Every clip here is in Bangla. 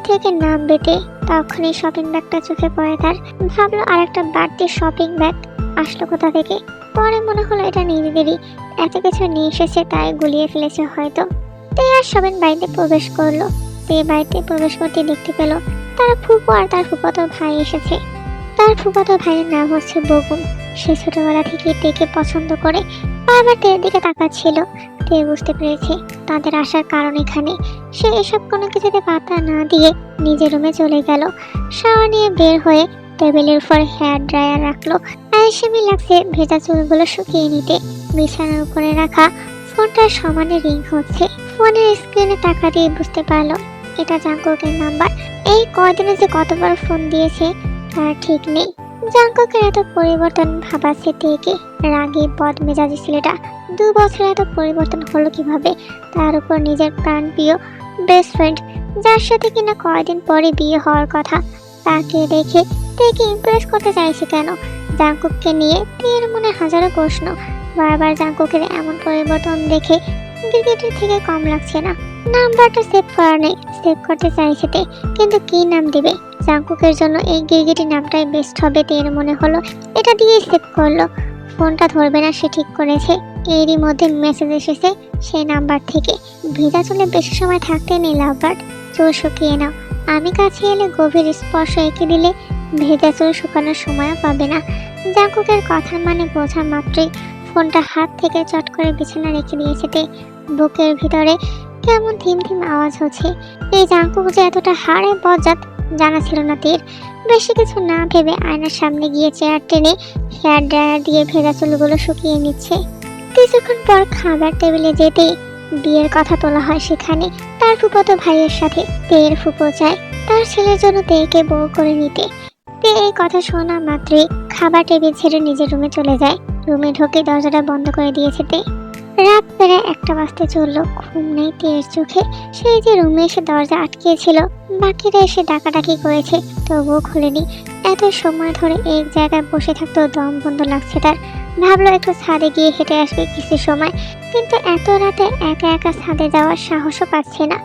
থেকে নামবে তখনই শপিং ব্যাগটা চোখে পড়ে তার। ভাবলো আর একটা বাড়তি শপিং ব্যাগ আসলো কোথা থেকে। পরে মনে হলো এটা নিজেদেরই, এত কিছু নিয়ে এসেছে তাই গুলিয়ে ফেলেছে হয়তো। তে আর সবেন বাড়িতে প্রবেশ করলো। তে বাড়িতে প্রবেশ করতে দেখতে পেল তার ফুপু আর তার ফুফাতো ভাই এসেছে। তার ফুফাতো ভাইয়ের নাম হচ্ছে বকুল। সে ছোটবেলা থেকে তেকে পছন্দ করে, বারবার তের দিকে তাকাচ্ছিল। তে বুঝতে পেরেছে তাদের আসার কারণ এখানে। সে এসব কোনো কিছুতে পাত্তা না দিয়ে নিজের রুমে চলে গেল। শাওয়ার নিয়ে বের হয়ে টেবিলের উপর হেয়ার ড্রায়ার রাখলো। আয়েশামি লাগছে ভেজা চুলগুলো শুকিয়ে নিতে। বিছানার উপরে রাখা ফোনটার সমানে রিং হচ্ছে। ফোনের স্ক্রিনে তাকা দিয়ে বুঝতে পারলো এটা জাঙ্কুকের নাম্বার। এই কয়দিনে যে কতবার ফোন দিয়েছে তার ঠিক নেই। জাঙ্কুকের এত পরিবর্তন ভাবাচ্ছে তেকে। রাগী বদমেজাজি ছেলেটা 2 বছরে এত পরিবর্তন হলো কিভাবে? তার উপর নিজের প্রাণপ্রিয় বেস্ট ফ্রেন্ড, যার সাথে কিনা কয়দিন পরে বিয়ে হওয়ার কথা, তাকে দেখে তেকে ইমপ্রেস করতে চাইছে কেন? জাঙ্কুককে নিয়ে তের মনে হাজারো প্রশ্ন। বারবার জাঙ্কুকের এমন পরিবর্তন দেখে গিরগিটির থেকে কম লাগছে না। নাম্বারটা সেভ করা নেই, সেভ করতে চাইছে তে, কিন্তু কি নাম দিবে? জাঙ্কুকের জন্য এই গিরগিটি নামটাই বেস্ট হবে তের মনে হলো। এটা দিয়ে সেভ করলো। ফোনটা ধরবে না সে ঠিক করেছে। এরই মধ্যে মেসেজ এসেছে সেই নাম্বার থেকে। ভেজা চুলে বেশি সময় থাকতে নেই লাভবার্ড, চুল শুকিয়ে নাও। আমি কাছে এলে গভীর স্পর্শ এঁকে দিলে ভেজা চুল শুকানোর সময়ও পাবে না। জাঙ্কুকের কথার মানে বোঝা মাত্রই ফোনটা হাত থেকে চট করে বিছানা রেখে দিয়েছে তে। বুকের ভিতরে কেমন থিম থিম আওয়াজ হচ্ছে। এই জাঙ্কুক যে এতটা হাড়ে বজ্জাত জানা ছিল না তীর। বেশি কিছু না ভেবে আয়নার সামনে গিয়ে চেয়ার টেনে হেয়ার ড্রায়ার দিয়ে ভেজা চুলগুলো শুকিয়ে নিচ্ছে। কিছুক্ষণ পর খাবার টেবিলে যেতেই বিয়ের কথা তোলা হয় সেখানে তার ফুফাতো ভাইয়ের সাথে। তের ফুফো চায় তার ছেলের জন্য তেকে বউ করে নিতে। তে এই কথা শোনা মাত্রই খাবার টেবিল ছেড়ে নিজের রুমে চলে যায়। রুমে ঢোকে দরজাটা বন্ধ করে দিয়েছে তে। রাত প্রায় 1টা বাজতে চললো, ঘুম নেই তের চোখে। সেই যে রুমে এসে দরজা আটকিয়েছিল, বাকিরা এসে ডাকাডাকি করেছে তবুও খুলেনি। এত সময় ধরে এক জায়গায় বসে থাকতেও দম বন্ধ লাগছে তার। ভাবলো একটু ছাদে গিয়ে হেঁটে আসবে কিছু সময়, কিন্তু এত রাতে একা একা ছাদে যাওয়ার সাহসও পাচ্ছে না।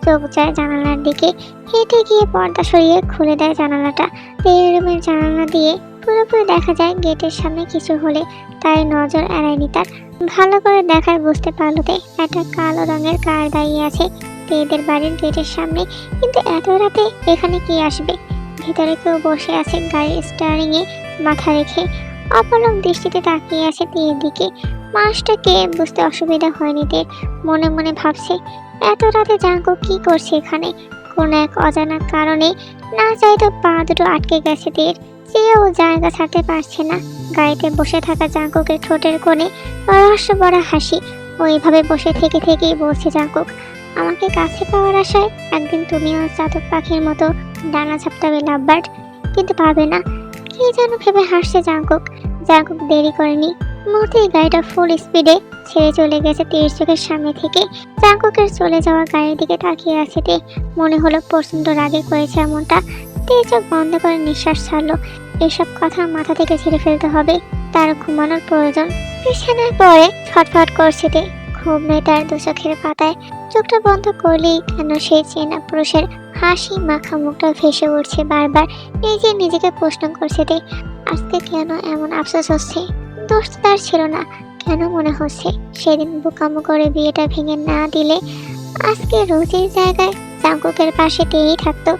চোখ যায় জানালার দিকে, হেঁটে গিয়ে পর্দা সরিয়ে খুলে দেয় জানালাটা। তের রুমের জানালা দিয়ে পুরোপুরি দেখা যায় গেটের সামনে কিছু হলে, তাই নজর এড়ায়নি তার। ভালো করে দেখায় বুঝতে পারলো তে একটা কালো রঙের কার দাঁড়িয়ে আছে তেদের বাড়ির গেটের সামনে। কিন্তু এত রাতে এখানে কি আসবে? ভিতরে কেউ বসে আছে গাড়ির স্টিয়ারিং এ মাথা রেখে, অপলক দৃষ্টিতে তাকিয়ে আছে তের দিকে। মানুষটা কে বুঝতে অসুবিধা হয়নি তের। মনে মনে ভাবছে এত রাতে জাঙ্কুক কি করছে এখানে? কোনো এক অজানা কারণে না চাইতো পা দুটো আটকে গেছে তের, চেয়েও জায়গা ছাড়তে পারছে না। গাড়িতে বসে থাকা জাঙ্কুকের ঠোঁটের কোণে রহস্য ভরা হাসি। ওইভাবে বসে থেকে থেকেই বলছে জাঙ্কুক, আমাকে কাছে পাওয়ার আশায় একদিন তুমিও চাতক পাখির মতো ডানা ঝাপটাবে লাভবার্ড, কিন্তু পাবে না। কি যেন ভেবে হাসছে জাঙ্কুক। জাঙ্কুক দেরি করেনি, মুহূর্তেই গাড়িটা ফুল স্পিডে ছেড়ে চলে গেছে তের চোখের সামনে থেকে। জাঙ্কুকের চলে যাওয়া গাড়ির দিকে তাকিয়ে আছে তে। মনে হলো প্রচন্ড রাগে করেছে এমনটা। তে চোখ বন্ধ করে নিঃশ্বাস ছাড়লো। এসব কথা মাথা থেকে ছেড়ে ফেলতে হবে, তার ঘুমানোর প্রয়োজন। বিছানায় পড়ে ছটফট করছে তে। ঘুম নেই তার দু চোখের পাতায়। চোখটা বন্ধ করলেই কেন সেই চেনা পুরুষের হাসি মাখা মুখটা ভেসে উঠছে বারবার। নিজেকে প্রশ্ন করছে তে, আজকে কেন এমন আফসোস হচ্ছে? দোষ তার ছিল না, কেন মনে হচ্ছে সেদিন বোকামো করে বিয়েটা ভেঙে না দিলে আজকে রোজের জায়গায় জাঙ্কুকের পাশে তেই থাকতো।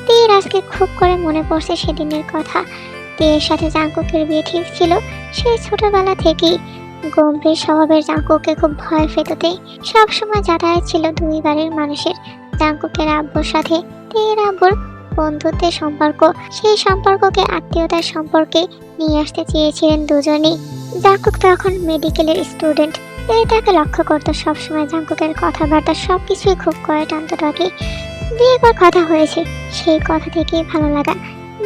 তের আজকে খুব করে মনে পড়ছে সেদিনের কথা। তের সাথে জাঙ্কুকের বিয়ে ঠিক ছিল। সেই ছোটবেলা থেকেই গম্ভীর স্বভাবের জাঙ্কুককে খুব ভয় পেত তে। সবসময় যাতায়াত ছিল দুই বাড়ির মানুষের। জাঙ্কুকের আব্বুর সাথে তের আব্বুর বন্ধুত্বের সম্পর্ক, সেই সম্পর্ককে আত্মীয়তার সম্পর্কে নিয়ে আসতে চেয়েছিলেন দুজনেই। জাঙ্কুক তখন মেডিকেলের স্টুডেন্ট। তে তাকে লক্ষ্য করতো সবসময়। জাঙ্কুকের কথাবার্তা সবকিছুই খুব করে টানতো তাকে। বিয়ে করার কথা হয়েছে, সেই কথা থেকেই ভালো লাগা।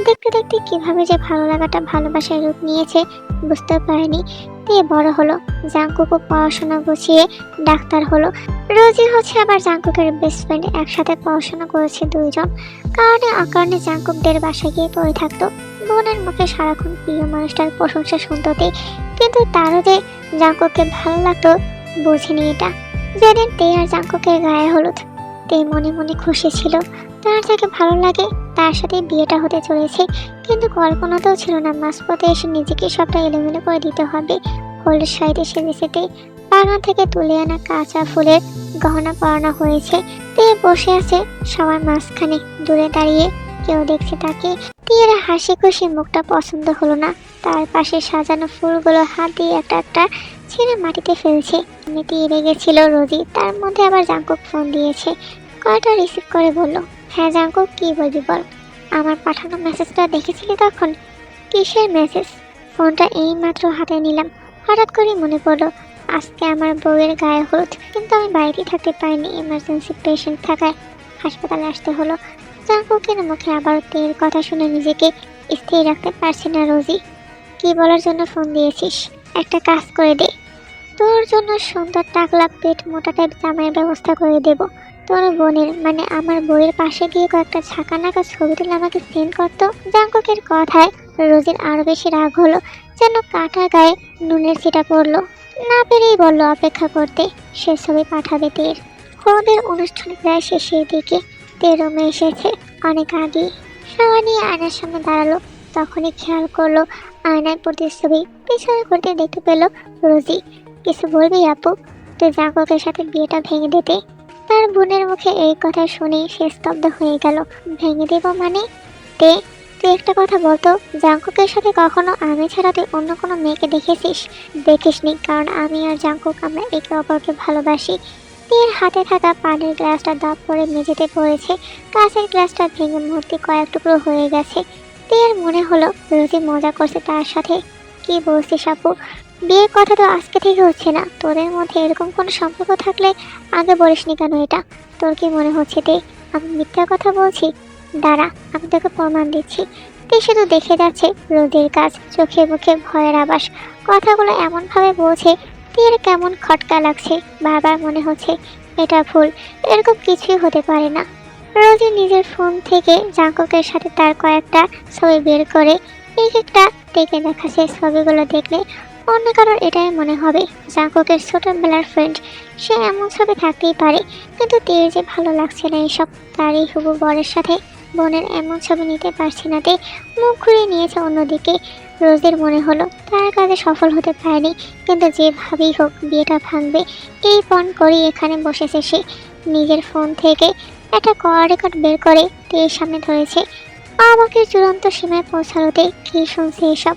দেখতে দেখতে কিভাবে যে ভালো লাগাটা ভালোবাসার রূপ নিয়েছে বুঝতে পারেনি। তে বড় হলো, জাঙ্কুকও পড়াশোনা গুছিয়ে ডাক্তার হলো। রোজি হচ্ছে আবার জাঙ্কুকের বেস্ট ফ্রেন্ড। একসাথে পড়াশোনা করেছে দুইজন। কারণে অকারণে জাঙ্কুকদের বাসায় গিয়ে পড়ে থাকতো। বোনের মুখে সারাক্ষণ প্রিয় মানুষটার প্রশংসা শুনতো তে। কিন্তু তারও যে জাঙ্কুককে ভালো লাগতো বুঝেনি এটা। যেদিন তে আর জাঙ্কুকের গায়ে হলুদ, তে মনে মনে খুশি ছিল। তার যাকে ভালো লাগে তার সাথে বিয়েটা হতে চলেছে, কিন্তু কল্পনাতেও ছিল না মাঝপথে এসে নিজেকে সবটা এলোমেলো করে দিতে হবে। হলুদ শাড়িতে সেজেছেতে বাগান থেকে তুলে আনা কাঁচা ফুলের গহনা পরানো হয়েছে। তে বসে আছে সবার মাঝখানে, দূরে দাঁড়িয়ে কেউ দেখছে তাকে। তীর হাসি খুশি মুখটা পছন্দ হলো না। তার পাশে সাজানো ফুলগুলো হাত দিয়ে একটা একটা ছিঁড়ে মাটিতে ফেলছে। এমনিতেই রেগে ছিল রোজি, তার মধ্যে আবার জাঙ্কুক ফোন দিয়েছে। কলটা রিসিভ করে বলল, হ্যাঁ জাঙ্কুক, কি বলবি বল। আমার পাঠানো মেসেজটা দেখেছিলি তখন? কিসের মেসেজ? ফোনটা এই মাত্র হাতে নিলাম, হঠাৎ করে মনে পড়লো আজকে আমার বউয়ের গায়ে হলুদ, কিন্তু আমি বাড়িতেই থাকতে পারিনি, এমার্জেন্সি পেশেন্ট থাকায় হাসপাতালে আসতে হলো। জাঙ্কুকের মুখে আবার তের কথা শুনে নিজেকে স্থির রাখতে পারছি না। রোজি, কি বলার জন্য ফোন দিয়েছিস? একটা কাজ করে দে, তোর জন্য সুন্দর টাকলা পেট মোটা টাইপ জামাইয়ের ব্যবস্থা করে দেব। তোর বোনের মানে আমার বইয়ের পাশে গিয়ে কয়েকটা ঝাঁকা নাকা ছবি তুলে আমাকে সেন্ড করতো। জাঙ্কুকের কথায় রোজির আরো বেশি রাগ হলো, যেন কাটা গায়ে নুনের ছিটা পড়লো। না পেরেই বলল অপেক্ষা করতে, সে ছবি পাঠাবে তের। হলুদের অনুষ্ঠান প্রায় শেষের দিকে। তে রুমে এসেছে অনেক আগে, সবাই নিয়ে আয়নার সামনে দাঁড়ালো। তখনই খেয়াল করলো আয়নায় প্রতিচ্ছবি পিছনে করতে দেখতে পেল রোজি। কিছু বলবি আপু? তুই জাঙ্কুকের সাথে বিয়েটা ভেঙে দিতে? তার বোনের মুখে এই কথা শুনে সে স্তব্ধ হয়ে গেল। ভেঙে দেব মানে? তে, তুই একটা কথা বলতো, জাঙ্কুকের সাথে কখনো আমি ছাড়া তুই অন্য কোনো মেয়েকে দেখেছিস? দেখিসনি, কারণ আমি আর জাঙ্কুক আমরা একে অপরকে ভালোবাসি। তের হাতে থাকা পানির গ্লাসটা দাপ করে মেঝেতে পড়েছে। কাঁচের গ্লাসটা ভেঙে মুহূর্তে কয়েক টুকরো হয়ে গেছে। তের মনে হলো রোজি মজা করছে তার সাথে। কি বলছিস আপু? বিয়ের কথা তো আজকে থেকে হচ্ছে না। তোদের মধ্যে এরকম কোনো সম্পর্ক থাকলে আগে বলিসনি কেন এটা? তোর কি মনে হচ্ছে তে আমি মিথ্যা কথা বলছি? দাঁড়া, আমি তোকে প্রমাণ দিচ্ছি। তে শুধু দেখে যাচ্ছে রোদের কাজ, চোখে মুখে ভয়ের আভাস। কথাগুলো এমনভাবে বলছে তের কেমন খটকা লাগছে। বারবার মনে হচ্ছে এটা ভুল, এরকম কিছুই হতে পারে না। রোজি নিজের ফোন থেকে জাঙ্কুকের সাথে তার কয়েকটা ছবি বের করে এক একটা দেখে দেখাচ্ছে। ছবিগুলো দেখলে অন্য কারোর এটাই মনে হবে জাঙ্কুকের ছোটবেলার ফ্রেন্ড। সে এমন ছবি থাকতেই পারে, কিন্তু তের যে ভালো লাগছে না এসব। তারই হবু বরের সাথে বোনের এমন ছবি নিতে পারছে না। তে মুখ ঘুরিয়ে নিয়েছে অন্যদিকে। রোজের মনে হলো তার কাজে সফল হতে পারেনি, কিন্তু যেভাবেই হোক বিয়েটা ভাঙবে এই পণ করেই এখানে বসেছে সে। নিজের ফোন থেকে একটা কল রেকর্ড বের করে তের সামনে ধরেছে। আমাকে চূড়ান্ত সীমায় পৌঁছানোতে কি শুনছে এসব?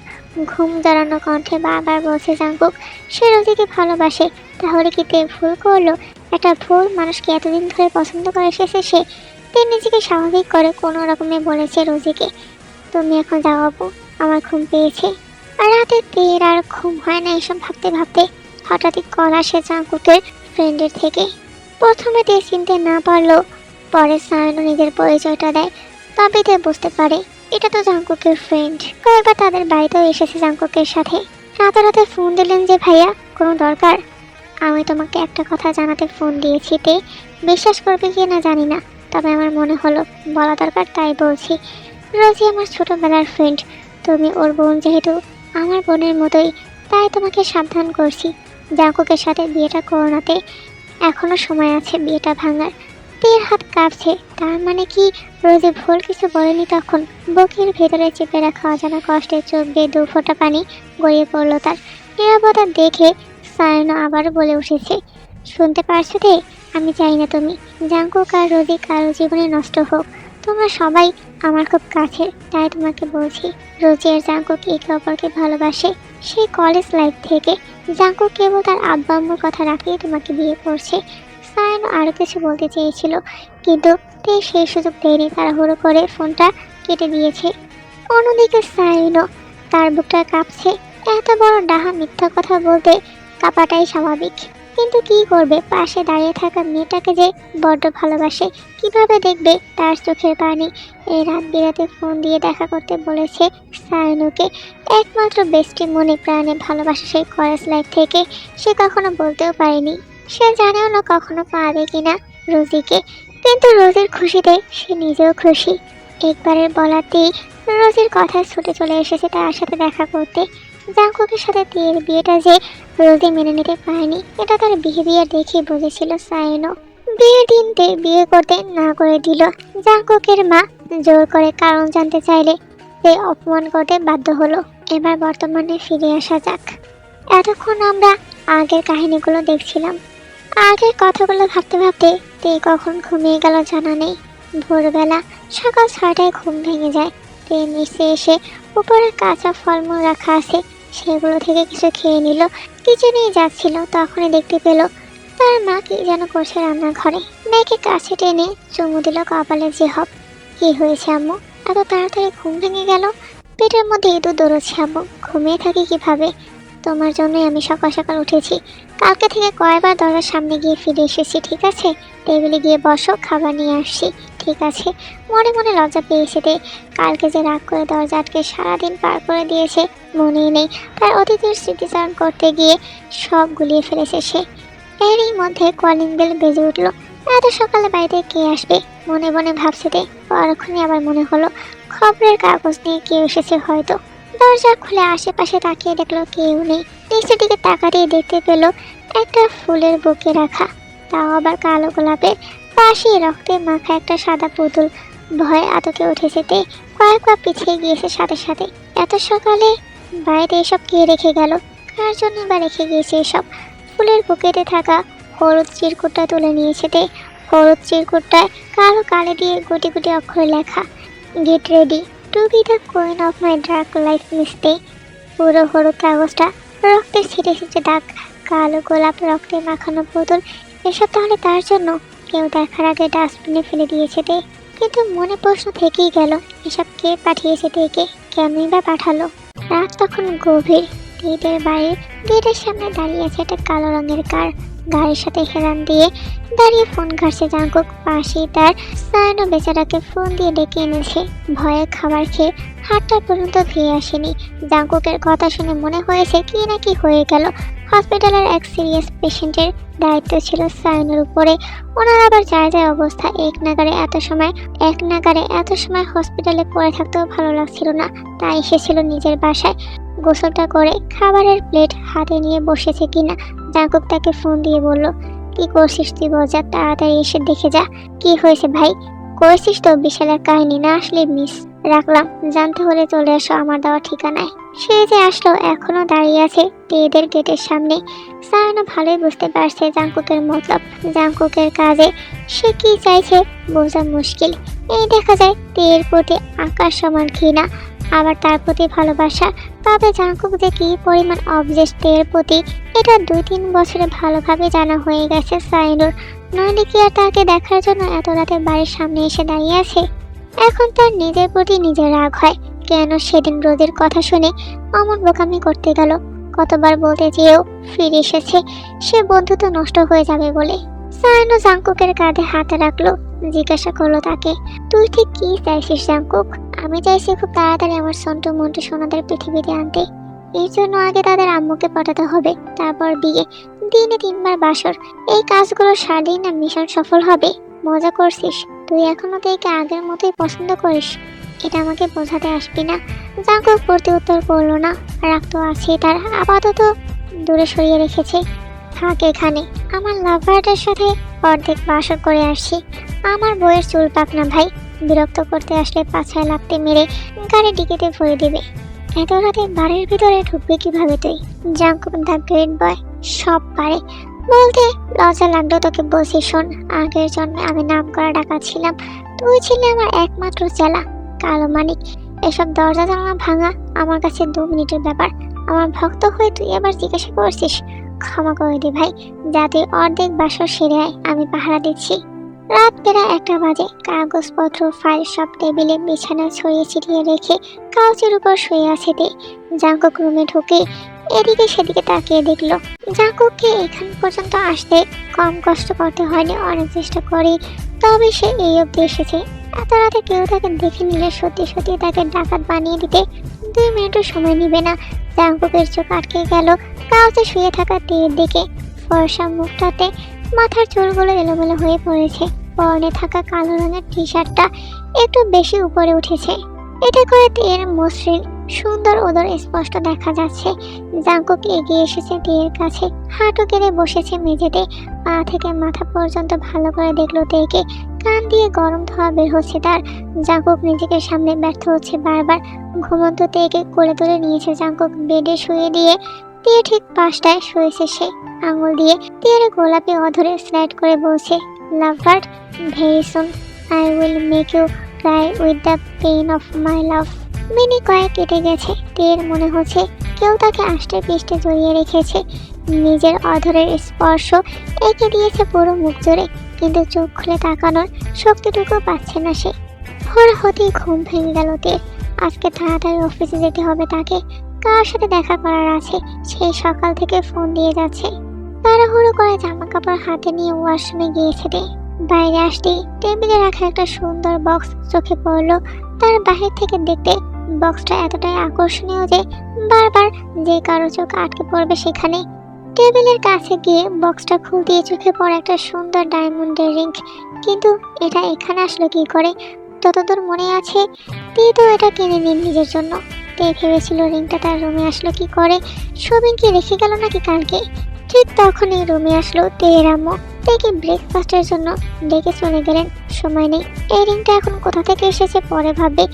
ঘুম জড়ানো কণ্ঠে বারবার বলছে জাঙ্কুক সে রোজিকে ভালোবাসে। তাহলে কি তে ভুল করলো? একটা ভুল মানুষকে এতদিন ধরে পছন্দ করে এসেছে সে। তে নিজেকে স্বাভাবিক করে কোনো রকমে বলেছে রোজিকে, তুমি এখন যাও আপু, আমার ঘুম পেয়েছে। আর রাতে তের আর ঘুম হয় না এসব ভাবতে ভাবতে। হঠাৎই কল আসে জাঙ্কুকের ফ্রেন্ডের থেকে। প্রথমে তে চিনতে না পারলো, পরে সায়নও নিজের পরিচয়টা দেয়। তবে তে বুঝতে পারে এটা তো জাঙ্কুকের ফ্রেন্ড। কয়েকবার তাদের বাড়িতেও এসেছে জাঙ্কুকের সাথে। রাতে ফোন দিলেন যে ভাইয়া, কোনো দরকার? আমি তোমাকে একটা কথা জানাতে ফোন দিয়েছি তে, বিশ্বাস করবে কি না জানি না, তবে আমার মনে হলো বলা দরকার তাই বলছি। রোজি আমার ছোটবেলার ফ্রেন্ড, তুমি ওর বোন যেহেতু আমার বোনের মতোই, তাই তোমাকে সাবধান করছি জাঙ্কুকের সাথে বিয়েটা করো না তে। এখনো সময় আছে বিয়েটা ভাঙার। তের হাত কাঁপছে, তার মানে কি রোজি ভুল কিছু বলেনি তখন? বুকের ভেতরে চেপে রাখা অজানা কষ্টে চোখ বেয়ে 2 ফোঁটা পানি গড়িয়ে পড়লো তার। নীরবতা দেখে সায়নও আবার বলে উঠেছে, শুনতে পারছো তে, আমি চাই না তুমি জাঙ্কুক আর রোজি কারো জীবনে নষ্ট হোক। তোমরা সবাই আমার খুব কাছের, তাই তোমাকে বলছি রোজি আর জাঙ্কুক একে অপরকে ভালোবাসে সেই কলেজ লাইফ থেকে। জাঙ্কুক কেবল তার আব্বা আম্মুর কথা রাখলেই তোমাকে বিয়ে করছে। সায়ন আরও কিছু বলতে চেয়েছিল, কিন্তু তে সেই সুযোগ দেয়নি, তাড়াহুড়ো করে ফোনটা কেটে দিয়েছে। অন্যদিকে সায়নও, তার বুকটা কাঁপছে। এত বড় ডাহা মিথ্যা কথা বলতে কাঁপাটাই স্বাভাবিক, কিন্তু কি করবে, পাশে দাঁড়িয়ে থাকা মেয়েটাকে যে বড্ড ভালোবাসে। কিভাবে দেখবে তার চোখের পানি? এই রাত বিরাতে ফোন দিয়ে দেখা করতে বলেছে সায়নুকে। একমাত্র বেস্টি মনে প্রাণে ভালোবাসে সেই কলেজ লাইফ থেকে। সে কখনো বলতেও পারেনি, সে জানেও না কখনো পাবে কিনা রোজিকে। কিন্তু রোজির খুশিতে সে নিজেও খুশি। একবারের বলাতেই রোজির কথায় ছুটে চলে এসেছে তার সাথে দেখা করতে। জাঙ্কুকের সাথে তের বিয়েটা যে রোজি মেনে নিতে পারেনি, এটা তার বিহেভিয়ার দেখে বুঝেছিল সায়নও। বিয়ের দিনতে বিয়ে করতে না করে দিল। জাঙ্কুকের মা জোর করে কারণ জানতে চাইলে সে অপমান করতে বাধ্য হলো। এবার বর্তমানে ফিরে আসা যাক। এতক্ষণ আমরা আগের কাহিনীগুলো দেখছিলাম। আগের কথাগুলো ভাবতে ভাবতে তে কখন ঘুমিয়ে গেল জানা নেই। ভোরবেলা সকাল 6টায় ঘুম ভেঙে যায়। তে নিচে এসে উপরে কাঁচা ফলমূল রাখা আছে, সেগুলো থেকে কিছু খেয়ে নিল। কিচেনেই যাচ্ছিল, তখনই দেখতে পেল তার মা কি যেন করছে রান্নাঘরে। মেয়েকে কাছে টেনে চুমু দিল কপালে। যে হব, কি হয়েছে আম্মু? এত তাড়াতাড়ি ঘুম ভেঙে গেল? পেটের মধ্যে ইঁদুর দৌড়চ্ছে আম্মু, ঘুমিয়ে থাকি কিভাবে? তোমার জন্যই আমি সকাল সকাল উঠেছি। কালকে থেকে কয়বার দরজার সামনে গিয়ে ফিরে এসেছি। ঠিক আছে, টেবিলে গিয়ে বসো, খাবার নিয়ে আসছি। ঠিক আছে। মনে মনে লজ্জা পেয়েছে তে। কালকে যে রাগ করে দরজা আটকে সারাদিন পার করে দিয়েছে মনেই নেই। তার অতীতের স্মৃতিচারণ করতে গিয়ে সব গুলিয়ে ফেলেছে সে। এরই মধ্যে কলিং বেল বেজে উঠল। এত সকালে বাড়িতে কে আসবে মনে মনে ভাবছে তে। পরক্ষণে আবার মনে হলো খবরের কাগজ নিয়ে কেউ এসেছে হয়তো। দরজা খুলে আশেপাশে তাকিয়ে দেখলো কেউ নেই। নিচের দিকে তাকাতেই দেখতে পেল একটা ফুলের বুকে রাখা, তাও আবার কালো গোলাপের, পাশে রক্তে মাখা একটা সাদা পুতুল। ভয়ে আতকে উঠেছে তে, কয়েকবার পিছিয়ে গিয়েছে সাথে সাথে। এত সকালে বাড়িতে এসব কে রেখে গেল? কার জন্য বা রেখে গিয়েছে এসব? ফুলের বুকেতে থাকা হলুদ চিরকুটটা তুলে নিয়েছে তে। হলুদ চিরকুটটায় কালো কালি দিয়ে গুটি গুটি অক্ষরে লেখা, get ready to be the queen of my dark life মিস্টে। পুরো হলুদ কাগজটা রক্তের ছিটে ছিটে দাগ, কালো গোলাপ, রক্তে মাখানো পুতুল। এসব তাহলে তার জন্য? কেউ দেখার আগে ডাস্টবিনে ফেলে দিয়েছে তে। কিন্তু মনে প্রশ্ন থেকেই গেল, এসব কে পাঠিয়েছে তেকে? কেনই বা পাঠালো? রাত তখন গভীর। গেটের বাড়ির গেটের সামনে দাঁড়িয়ে আছে একটা কালো রঙের কার। গাড়ির সাথে হেলান দিয়ে দাঁড়িয়ে ফোন ঘাটছে জাঙ্কুক। পাশেই তার সায়নো বেচারাকে ফোন দিয়ে ডেকে এনেছে। ভয়ে খাবার খেয়ে হাতটা পর্যন্ত ধুয়ে আসেনি। জাঙ্কুকের কথা শুনে মনে হয়েছে কি না কি হয়ে গেল। হসপিটালের এক সিরিয়াস পেশেন্টের দায়িত্ব ছিল সায়নের উপরে। ওনার আবার যায় যায় অবস্থা। এক নাগারে এত সময় হসপিটালে পড়ে থাকতেও ভালো লাগছিল না, তাই এসেছিল নিজের বাসায়। গোসলটা করে খাবারের প্লেট হাতে নিয়ে বসেছে কিনা জাঙ্কুক তাকে ফোন দিয়ে বলল, কি করছিস তুই? বজা, তাড়াতাড়ি এসে দেখে যা। কি হয়েছে ভাই? করেছিস তো বিশাল এক কাহিনী, না আসলে মিস রাখলাম। জানতে হলে চলে এসো আমার দেওয়া ঠিকানায়। সে যে আসলো এখনো দাঁড়িয়ে আছে তেদের গেটের সামনে। সায়না ভালোই বুঝতে পারছে জাঙ্কুকের মতলব, জাঙ্কুকের কাজে সে কি চাইছে বোঝা মুশকিল। এই দেখা যায় তের প্রতি আকাশ সমান ঘৃণা, আবার তার প্রতি ভালোবাসা। তবে জাঙ্কুক যে কি পরিমাণ অবজেক্ট তের প্রতি, এটা 2-3 বছরে ভালোভাবে জানা হয়ে গেছে সাইনুর। নইলে কি আর তাকে দেখার জন্য এত রাতে বাড়ির সামনে এসে দাঁড়িয়ে আছে? এখন তার নিজের প্রতি নিজের রাগ হয়। কেন সেদিন রোদের কথা শুনে অমন বোকামি করতে গেল? কতবার বলতে চেয়েও ফিরে এসেছে সে বন্ধুত্ব নষ্ট হয়ে যাবে বলে। সায়নু জাঙ্কুকের কাঁধে হাতে রাখলো, জিজ্ঞাসা করলো তাকে, তুই ঠিক কি চাইছিস জাঙ্কুক? আমি চাইছি খুব তাড়াতাড়ি আমার সন্টু মন্টু সোনাদের পৃথিবীতে আনতে। এর জন্য আগে তাদের আম্মুকে পাঠাতে হবে, তারপর বিয়ে, দিনে 3বার বাসর। এই কাজগুলো সারলেই না মিশন সফল হবে। মজা করছিস? তুই এখনো তো একে আগের মতোই পছন্দ করিস? এটা আমাকে বোঝাতে আসবি না। জাঙ্কুক প্রতি উত্তর করলো না। রাগ তো আছেই তার, আপাতত দূরে সরিয়ে রেখেছে। থাক এখানে, আমার লাভারটার সাথে অর্ধেক বাসর করে আসছি। আমার বইয়ের চুল পাক না ভাই। বিরক্ত করতে আসলে পাছায় লাগতে মেরে গাড়ি ডিকিতে ভরে দিবে। এত রাতে বাড়ির ভিতরে ঢুকবে কিভাবে তুই? জাঙ্কুক দ্য গ্রেট বয় সব পারে। বলতে লজ্জা লাগলো তোকে বলছি শোন, আগের জন্মে আমি নাম করা ডাকাত ছিলাম। তুই ছিলি আমার একমাত্র চেলা কালো মানিক। এসব দরজা জানালা ভাঙা আমার কাছে 2 মিনিটের ব্যাপার। আমার ভক্ত হয়ে তুই আবার জিজ্ঞাসা করছিস? ক্ষমা করে দে ভাই, যাতে অর্ধেক বাসর সেরে আয়, আমি পাহারা দিচ্ছি। রাত প্রায় 1টা বাজে। কাগজপত্র ফাইল সব টেবিলে বিছানায় ছড়িয়ে ছিটিয়ে রেখে কাউচের উপর শুয়ে আছে তে। জাঙ্কুক রুমে ঢুকে এদিকে সেদিকে তাকিয়ে দেখলো জাঙ্কুককে এখান পর্যন্ত আসতে কম কষ্ট করতে হয়নি। অনেক চেষ্টা করি তবে সে এই অবধি এসেছে। এত রাতে কেউ তাকে দেখে নিলে সত্যি সত্যি তাকে ডাকাত বানিয়ে দিতে 2 মিনিটও সময় নিবে না। জাঙ্কুকের চোখ আটকে গেল কাউচে শুয়ে থাকা তের দিকে। ফর্সা মুখটাতে মাথার চুলগুলো এলোমেলো হয়ে পড়েছে। পরনে থাকা কালো রঙের টি শার্টটা একটু বেশি উপরে উঠেছে। এটা করে তের মসৃণ সুন্দর ওদর স্পষ্ট দেখা যাচ্ছে। জাঙ্কুক এগিয়ে এসেছে তের কাছে, হাঁটু গেড়ে বসেছে মেঝেতে, পা থেকে মাথা পর্যন্ত ভালো করে দেখলো তেকে। কান দিয়ে গরম ধোঁয়া বের হচ্ছে তার। জাঙ্কুক নিজেকে সামনে ব্যর্থ হচ্ছে বারবার। ঘুমন্ত তেকে কোলে তুলে নিয়েছে জাঙ্কুক, বেডে শুয়ে দিয়ে তে ঠিক পাশটায় শুয়েছে সে। আঙুল দিয়ে তের গোলাপি অধরে স্লাইড করে বলছে, love bird, very soon I will make you cry with the pain of my love. Minute কয়েক কেটে গেছে। তের মনে হচ্ছে কেউ তাকে আষ্টে পৃষ্ঠে জড়িয়ে রেখেছে। নিজের অধরের স্পর্শ এঁকে দিয়েছে পুরো মুখ জুড়ে, কিন্তু চোখ খুলে তাকানোর শক্তিটুকু পাচ্ছে না সে। ভোর হতেই ঘুম ভেঙে গেল তের। আজকে তাড়াতাড়ি অফিসে যেতে হবে তাকে, কার সাথে দেখা করার আছে। সেই সকাল থেকে ফোন দিয়ে যাচ্ছে। তাড়াহুড়ো করে জামা কাপড় হাতে নিয়ে ওয়াশরুমে গিয়েছে তে। বাইরে আসতেই টেবিলে রাখা একটা সুন্দর বক্স চোখে পড়লো তার। বাহির থেকে দেখতে বক্সটা এতটাই আকর্ষণীয় যে বারবার যে কারো চোখ আটকে পড়বে সেখানে। টেবিলের কাছে গিয়ে বক্সটা খুলতে চোখে পড়ে একটা সুন্দর ডায়মন্ডের রিং। কিন্তু এটা এখানে আসলো কি করে? যতদূর মনে আছে তে তো এটা কিনে নিন নিজের জন্য। তে ভেবেছিল রিংটা তার রুমে আসলো কি করে, সবিন কি রেখে গেল নাকি কালকে। ঠিক তখনই রুমে আসলো তের আম্মু। তেকে ব্রেকফাস্টের জন্য ডেকে চলে গেলেন। সময় নেই, এই রিংটা এখন কোথা থেকে এসেছে পরে ভাববে,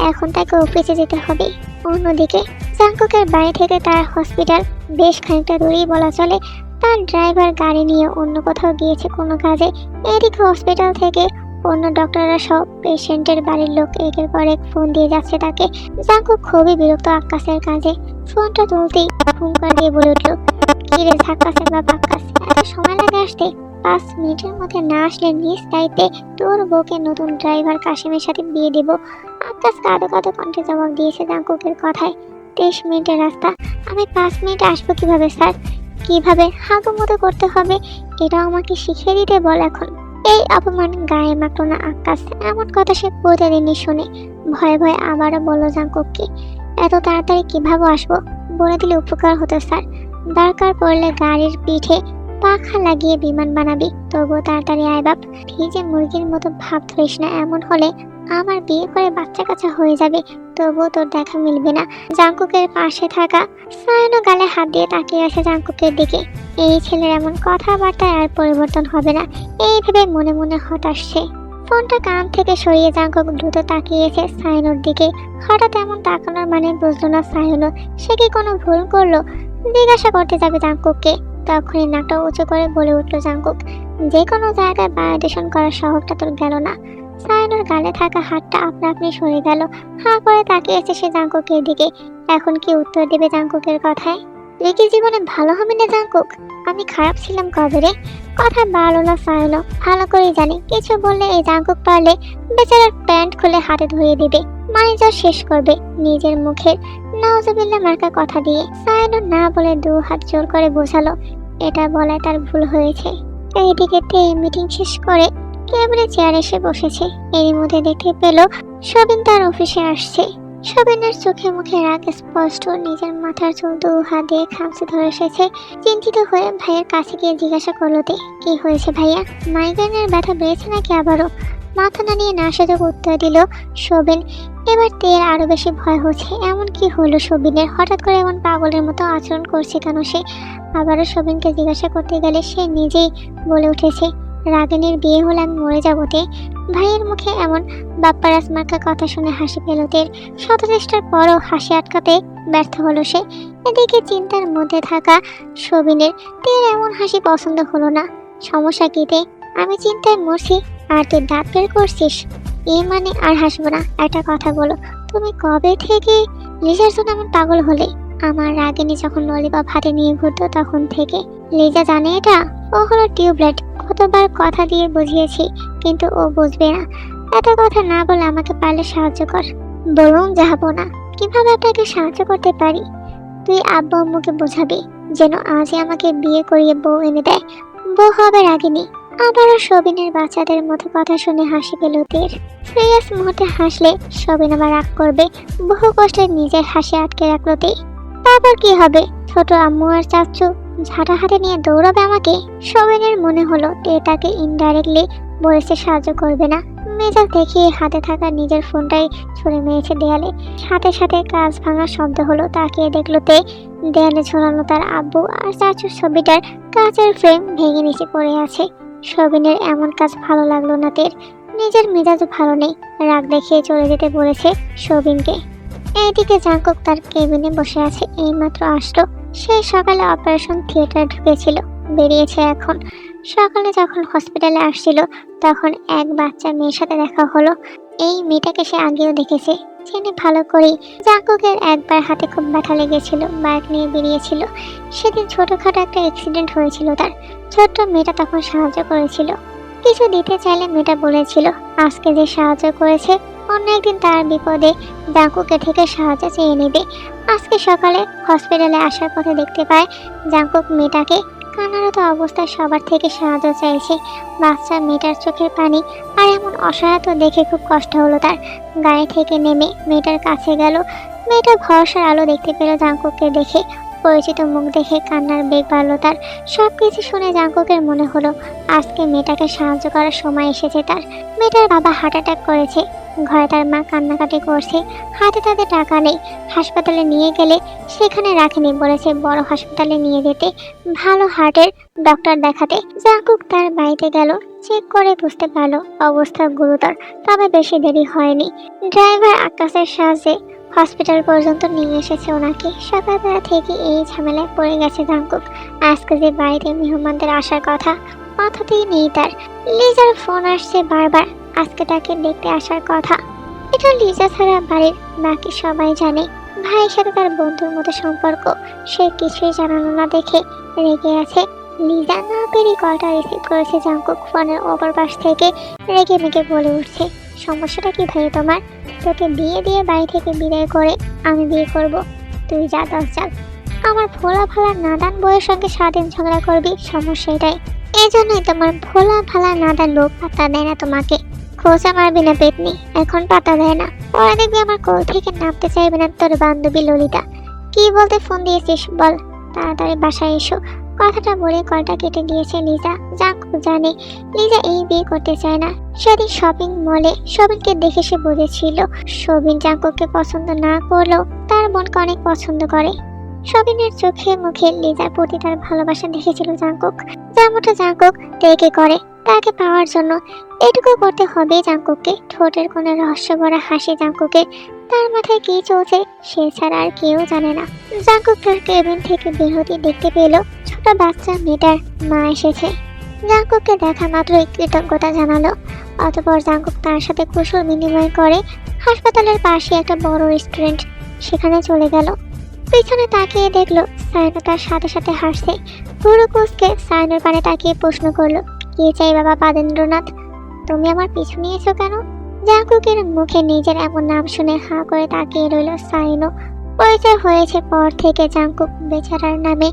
এখন তাকে অফিসে যেতে হবে। অন্যদিকে জাঙ্কুকের বাড়ি থেকে তার হসপিটাল বেশ খানিকটা দূরেই বলা চলে। তার ড্রাইভার গাড়ি নিয়ে অন্য কোথাও গিয়েছে কোনো কাজে। এদিকে হসপিটাল থেকে অন্য ডক্টররা সব পেশেন্টের বাড়ির লোক একের পর এক ফোন দিয়ে যাচ্ছে তাকে। জাঙ্কুক খুবই বিরক্ত আক্কাসের কাজে। ফোনটা তুলতেই হুঙ্কার দিয়ে বলে উঠল, কি রে ঝাক্কাসের বাপ আক্কাস, এত সময় লাগে আসতে? 5 মিনিটের মধ্যে না আসলে নিজ দায়িত্বে তোর বউকে নতুন ড্রাইভার কাশিমের সাথে বিয়ে দেব। আক্কাস কাঁদো কাঁদো কণ্ঠে জবাব দিয়েছে জাঙ্কুকের কথায়। 23 মিনিটের রাস্তা, আমি 5 মিনিটে আসবো কিভাবে স্যার? কিভাবে হাগু মতো করতে হবে এটা আমাকে শিখিয়ে দিতে বল এখন। এই অপমান গায়ে মাখলো না আক্কাস। এমন কথা সে প্রতিদিনই শুনে। ভয়ে ভয়ে আবারও বলল জাঙ্কুককে, এত তাড়াতাড়ি কিভাবে আসবো বলে দিলে উপকার হতো স্যার। দরকার পড়লে গাড়ির পিঠে পাখা লাগিয়ে বিমান বানাবি, তবুও তাড়াতাড়ি আয় বাপ। ভিজে মুরগির মতো ভাব ধরিস না, এমন হলে আমার বিয়ে করে বাচ্চা কাচ্চা হয়ে যাবে, তবুও তোর দেখা মিলবে না। জাঙ্কুকের পাশে থাকা সায়নও গালে হাত দিয়ে তাকিয়ে আছে জাঙ্কুকের দিকে। এই ছেলের এমন কথাবার্তায় আর পরিবর্তন হবে না, এই ভেবে মনে মনে হতাশ সে। ফোনটা কান থেকে সরিয়ে জাঙ্কুক দ্রুত তাকিয়েছে সায়নর দিকে। হঠাৎ এমন তাকানোর মানে বুঝলো না সায়নও। সে কি কোনো ভুল করলো? জিজ্ঞাসা করতে যাবে জাঙ্কুককে, তখনই নাকটা উঁচু করে বলে উঠল জাঙ্কুক, যে কোনো জায়গায় বায়োডেশন করার শহরটা তোর গেল না। সায়নর গালে থাকা হাতটা আপনা আপনি সরে গেল। হাঁ করে তাকিয়েছে সে জাঙ্কুকের দিকে। এখন কি উত্তর দেবে জাঙ্কুকের কথায়? তুই কি জীবনে ভালো হবে না জাঙ্কুক? আমি খারাপ ছিলাম কবে রে? কথা বাড়লো না সায়নও। ভালো করেই জানি কিছু বললে এই জাঙ্কুক পারলে বেচারার প্যান্ট খুলে হাতে ধরিয়ে দিবে, মানিজ্য শেষ করবে নিজের মুখের নাউজুবিল্লাহ মার্কা কথা দিয়ে। সায়নও না বলে 2 হাত জোর করে বোঝালো এটা বলায় তার ভুল হয়েছে। এইদিকে তে মিটিং শেষ করে টেবিলে চেয়ারে এসে বসেছে। এরই মধ্যে দেখতে পেল সবিন তার অফিসে আসছে। সবিনের চোখে মুখে রাগ স্পষ্ট। নিজের মাথার চুল 2 হাত দিয়ে খামচে ধরে এসেছে। চিন্তিত হয়ে ভাইয়ের কাছে গিয়ে জিজ্ঞাসা করলো, তে কি হয়েছে ভাইয়া? মাইগ্রেনের ব্যথা বেড়েছে নাকি আবারও? মাথা নাড়িয়ে না সেজে উত্তর দিল সবিন। এবার তের আরো বেশি ভয় হচ্ছে। এমন কি হলো সবিনের? হঠাৎ করে এমন পাগলের মতো আচরণ করছে কেন সে? আবারও সবিনকে জিজ্ঞাসা করতে গেলে সে নিজেই বলে উঠেছে, রাগিনীর বিয়ে হলে আমি মরে যাবো তে। ভাইয়ের মুখে এমন বাপ্পারাজ মার্কা কথা শুনে হাসি পেল তের। শত চেষ্টার পরও হাসি আটকাতে ব্যর্থ হলো সে। এদিকে চিন্তার মধ্যে থাকা সবিনের তের এমন হাসি পছন্দ হলো না। সমস্যা কি তে? আমি চিন্তায় মরছি আর তুই দাঁত বের করছিস? এ মানে আর হাসবো না। একটা কথা বলো, তুমি কবে থেকে লিজার জন্য এমন পাগল হলে? আমার রাগিনী যখন ললিপপ হাতে নিয়ে ঘুরতো তখন থেকে। লিজা জানে এটা? ও হলো টিউবলাইট। কতবার কথা দিয়ে বুঝিয়েছি, কিন্তু ও বুঝবে না। এত কথা না বলে আমাকে পারলে সাহায্য কর। বলুন যাবো না। কিভাবে আপনাকে সাহায্য করতে পারি? তুই আব্বু আম্মুকে বোঝাবি যেন আজই আমাকে বিয়ে করিয়ে বউ এনে দেয়। বউ হবে রাগিনী। আবারও সবিনের বাচ্চাদের মতো কথা শুনে হাসি পেল তের। সিরিয়াস মুহূর্তে হাসলে সবিন আবার রাগ করবে। বহু কষ্টে নিজের হাসি আটকে রাখলো তে। তারপর কি হবে? ছোট আম্মু আর চাচু ঝাঁটা হাতে নিয়ে দৌড়াবে আমাকে? সবিনের মনে হলো তে তাকে ইনডাইরেক্টলি বলেছে সাহায্য করবে না, মেজাজ দেখিয়ে হাতে থাকা নিজের ফোনটাই ছুঁড়ে মেরেছে দেয়ালে। সাথে সাথে কাঁচ ভাঙার শব্দ হলো। তাকিয়ে দেখলো দেয়ালে ঝোলানো তার আব্বু আর চাচুর ছবিটার কাঁচের ফ্রেম ভেঙে নিচে পড়ে আছে। সবিনের এমন কাজ ভালো লাগলো না তের। নিজের মেজাজও ভালো নেই, রাগ দেখিয়ে চলে যেতে বলেছে সবিনকে। এইদিকে জাঙ্কুক তার কেবিনে বসে আছে, এইমাত্র আসলো। সে সকালে অপারেশন থিয়েটারে ঢুকেছিল, বেরিয়েছে এখন। সকালে যখন হসপিটালে আসছিল তখন এক বাচ্চা মেয়ের সাথে দেখা হলো। এই মেয়েটাকে সে আগেও দেখেছে, চেনে ভালো করেই। জাঙ্কুকের একবার হাতে খুব ব্যথা লেগেছিল, বাইক নিয়ে বেরিয়েছিল। সেদিন ছোটখাটো একটা অ্যাক্সিডেন্ট হয়েছিল তার। ছোট্ট মেয়েটা তখন সাহায্য করেছিল। কিছু দিতে চাইলে মেয়েটা বলেছিল আজকে যে সাহায্য করেছে অন্য একদিন তার বিপদে জাঙ্কুকের থেকে সাহায্য চেয়ে নেবে। আজকে সকালে হসপিটালে আসার পথে দেখতে পায় জাঙ্কুক মেয়েটাকে কান্নারত অবস্থায় সবার থেকে সাহায্য চাইছে। বাচ্চা মেয়েটার চোখের পানি আর এমন অসহায়তা দেখে খুব কষ্ট হলো তার। গাড়ি থেকে নেমে মেয়েটার কাছে গেল। মেয়েটা ভরসার আলো দেখতে পেল জাঙ্কুককে দেখে। পরিচিত মুখ দেখে কান্নার বেগ বাড়লো তার। সবকিছু শুনে জাঙ্কুকের মনে হলো আজকে মেয়েটাকে সাহায্য করার সময় এসেছে তার। মেয়েটার বাবা হার্ট অ্যাটাক করেছে, ঘরে তার মা কান্নাকাটি করছে, হাতে তাদের টাকা নেই। হাসপাতালে নিয়ে গেলে সেখানে রাখেনি, বলেছে বড় হাসপাতালে নিয়ে যেতে, ভালো হার্টের ডক্টর দেখাতে। জাঙ্কুক তার বাড়িতে গেল, চেক করে বুঝতে পারলো অবস্থা গুরুতর। তবে বেশি দেরি হয়নি, ড্রাইভার আকাশের সাহায্যে হসপিটাল পর্যন্ত নিয়ে এসেছে ওনাকে। সকালবেলা থেকে এই ঝামেলায় পড়ে গেছে জাঙ্কুক। আজকে যে বাড়িতে মেহমানদের আসার কথা মাথাতেই নেই তার। লিজার ফোন আসছে বারবার, আজকে তাকে দেখতে আসার কথা। এটা লিজা ছাড়া বাড়ির বাকি সবাই জানে। ভাইয়ের সাথে তার বন্ধুর মতো সম্পর্ক, সে কিছুই জানানো না দেখে রেগে আছে। লিজা না পেরে কলটা রিসিভ করেছে জাঙ্কুক। ফোনের অপর পাশ থেকে রেগে মেগে বলে উঠছে সমস্যাটা কি ভাই তোমার? তোকে বিয়ে দিয়ে বাড়ি থেকে বিদায় করে আমি বিয়ে করব, তুই যা দশ চাল। আমার ভোলা ভালা নাদান বউয়ের সঙ্গে সারাদিন ঝগড়া করবি, সমস্যা এটাই। এই জন্যই তোমার ভোলা ভালা নাদান লোক পাত্তা দেয় না তোমাকে। খোঁজা মারবি না পেতনি, এখন পাতা দেয় না, পরে দেখবি আমার কোল থেকে নামতে চাইবে না তোর বান্ধবী ললিতা। কি বলতে ফোন দিয়েছিস বল, তাড়াতাড়ি বাসায় এসো। কথাটা বলে কলটা কেটে দিয়েছে লিজা। জাঙ্কুক জানে লিজা এই বিয়ে করতে চায় না। সেদিন শপিং মলে সবিনকে দেখে সে বুঝেছিল সবিন জাঙ্কুককে পছন্দ না করলেও তার বোনকে অনেক পছন্দ করে। সবিনের চোখে মুখে লিজার প্রতি তার ভালোবাসা দেখেছিল জাঙ্কুক। যেমনটা জাঙ্কুক তেকে করে তাকে পাওয়ার জন্য এটুকু করতে হবে জাঙ্কুককে। ঠোঁটের কোণে রহস্য ভরা হাসি জাঙ্কুকের। তার মাথায় কি চলছে সে ছাড়া আর কেউ জানে না। জাঙ্কুক তার কেবিন থেকে বের হতে দেখতে পেল ছোট বাচ্চা মেয়েটার মা এসেছে। জাঙ্কুককে দেখা মাত্রই কৃতজ্ঞতা জানালো। অতঃপর জাঙ্কুক তার সাথে কুশল বিনিময় করে হাসপাতালের পাশে একটা বড় রেস্টুরেন্ট, সেখানে চলে গেল। পিছনে তাকিয়ে দেখলো সাইনো তার সাথে সাথে হাসছে। পুরো কুচকে সাইনোর পানে তাকিয়ে প্রশ্ন করলো কি চাই বাবা পাদেন্দ্রনাথ, তুমি আমার পিছু নিয়েছো কেন? জাঙ্কুকের মুখে নিজের এমন নাম শুনে হাঁ করে তাকিয়ে রইল সাইনো। পরিচয় হয়েছে পর থেকে জাঙ্কুক বেচারার নামে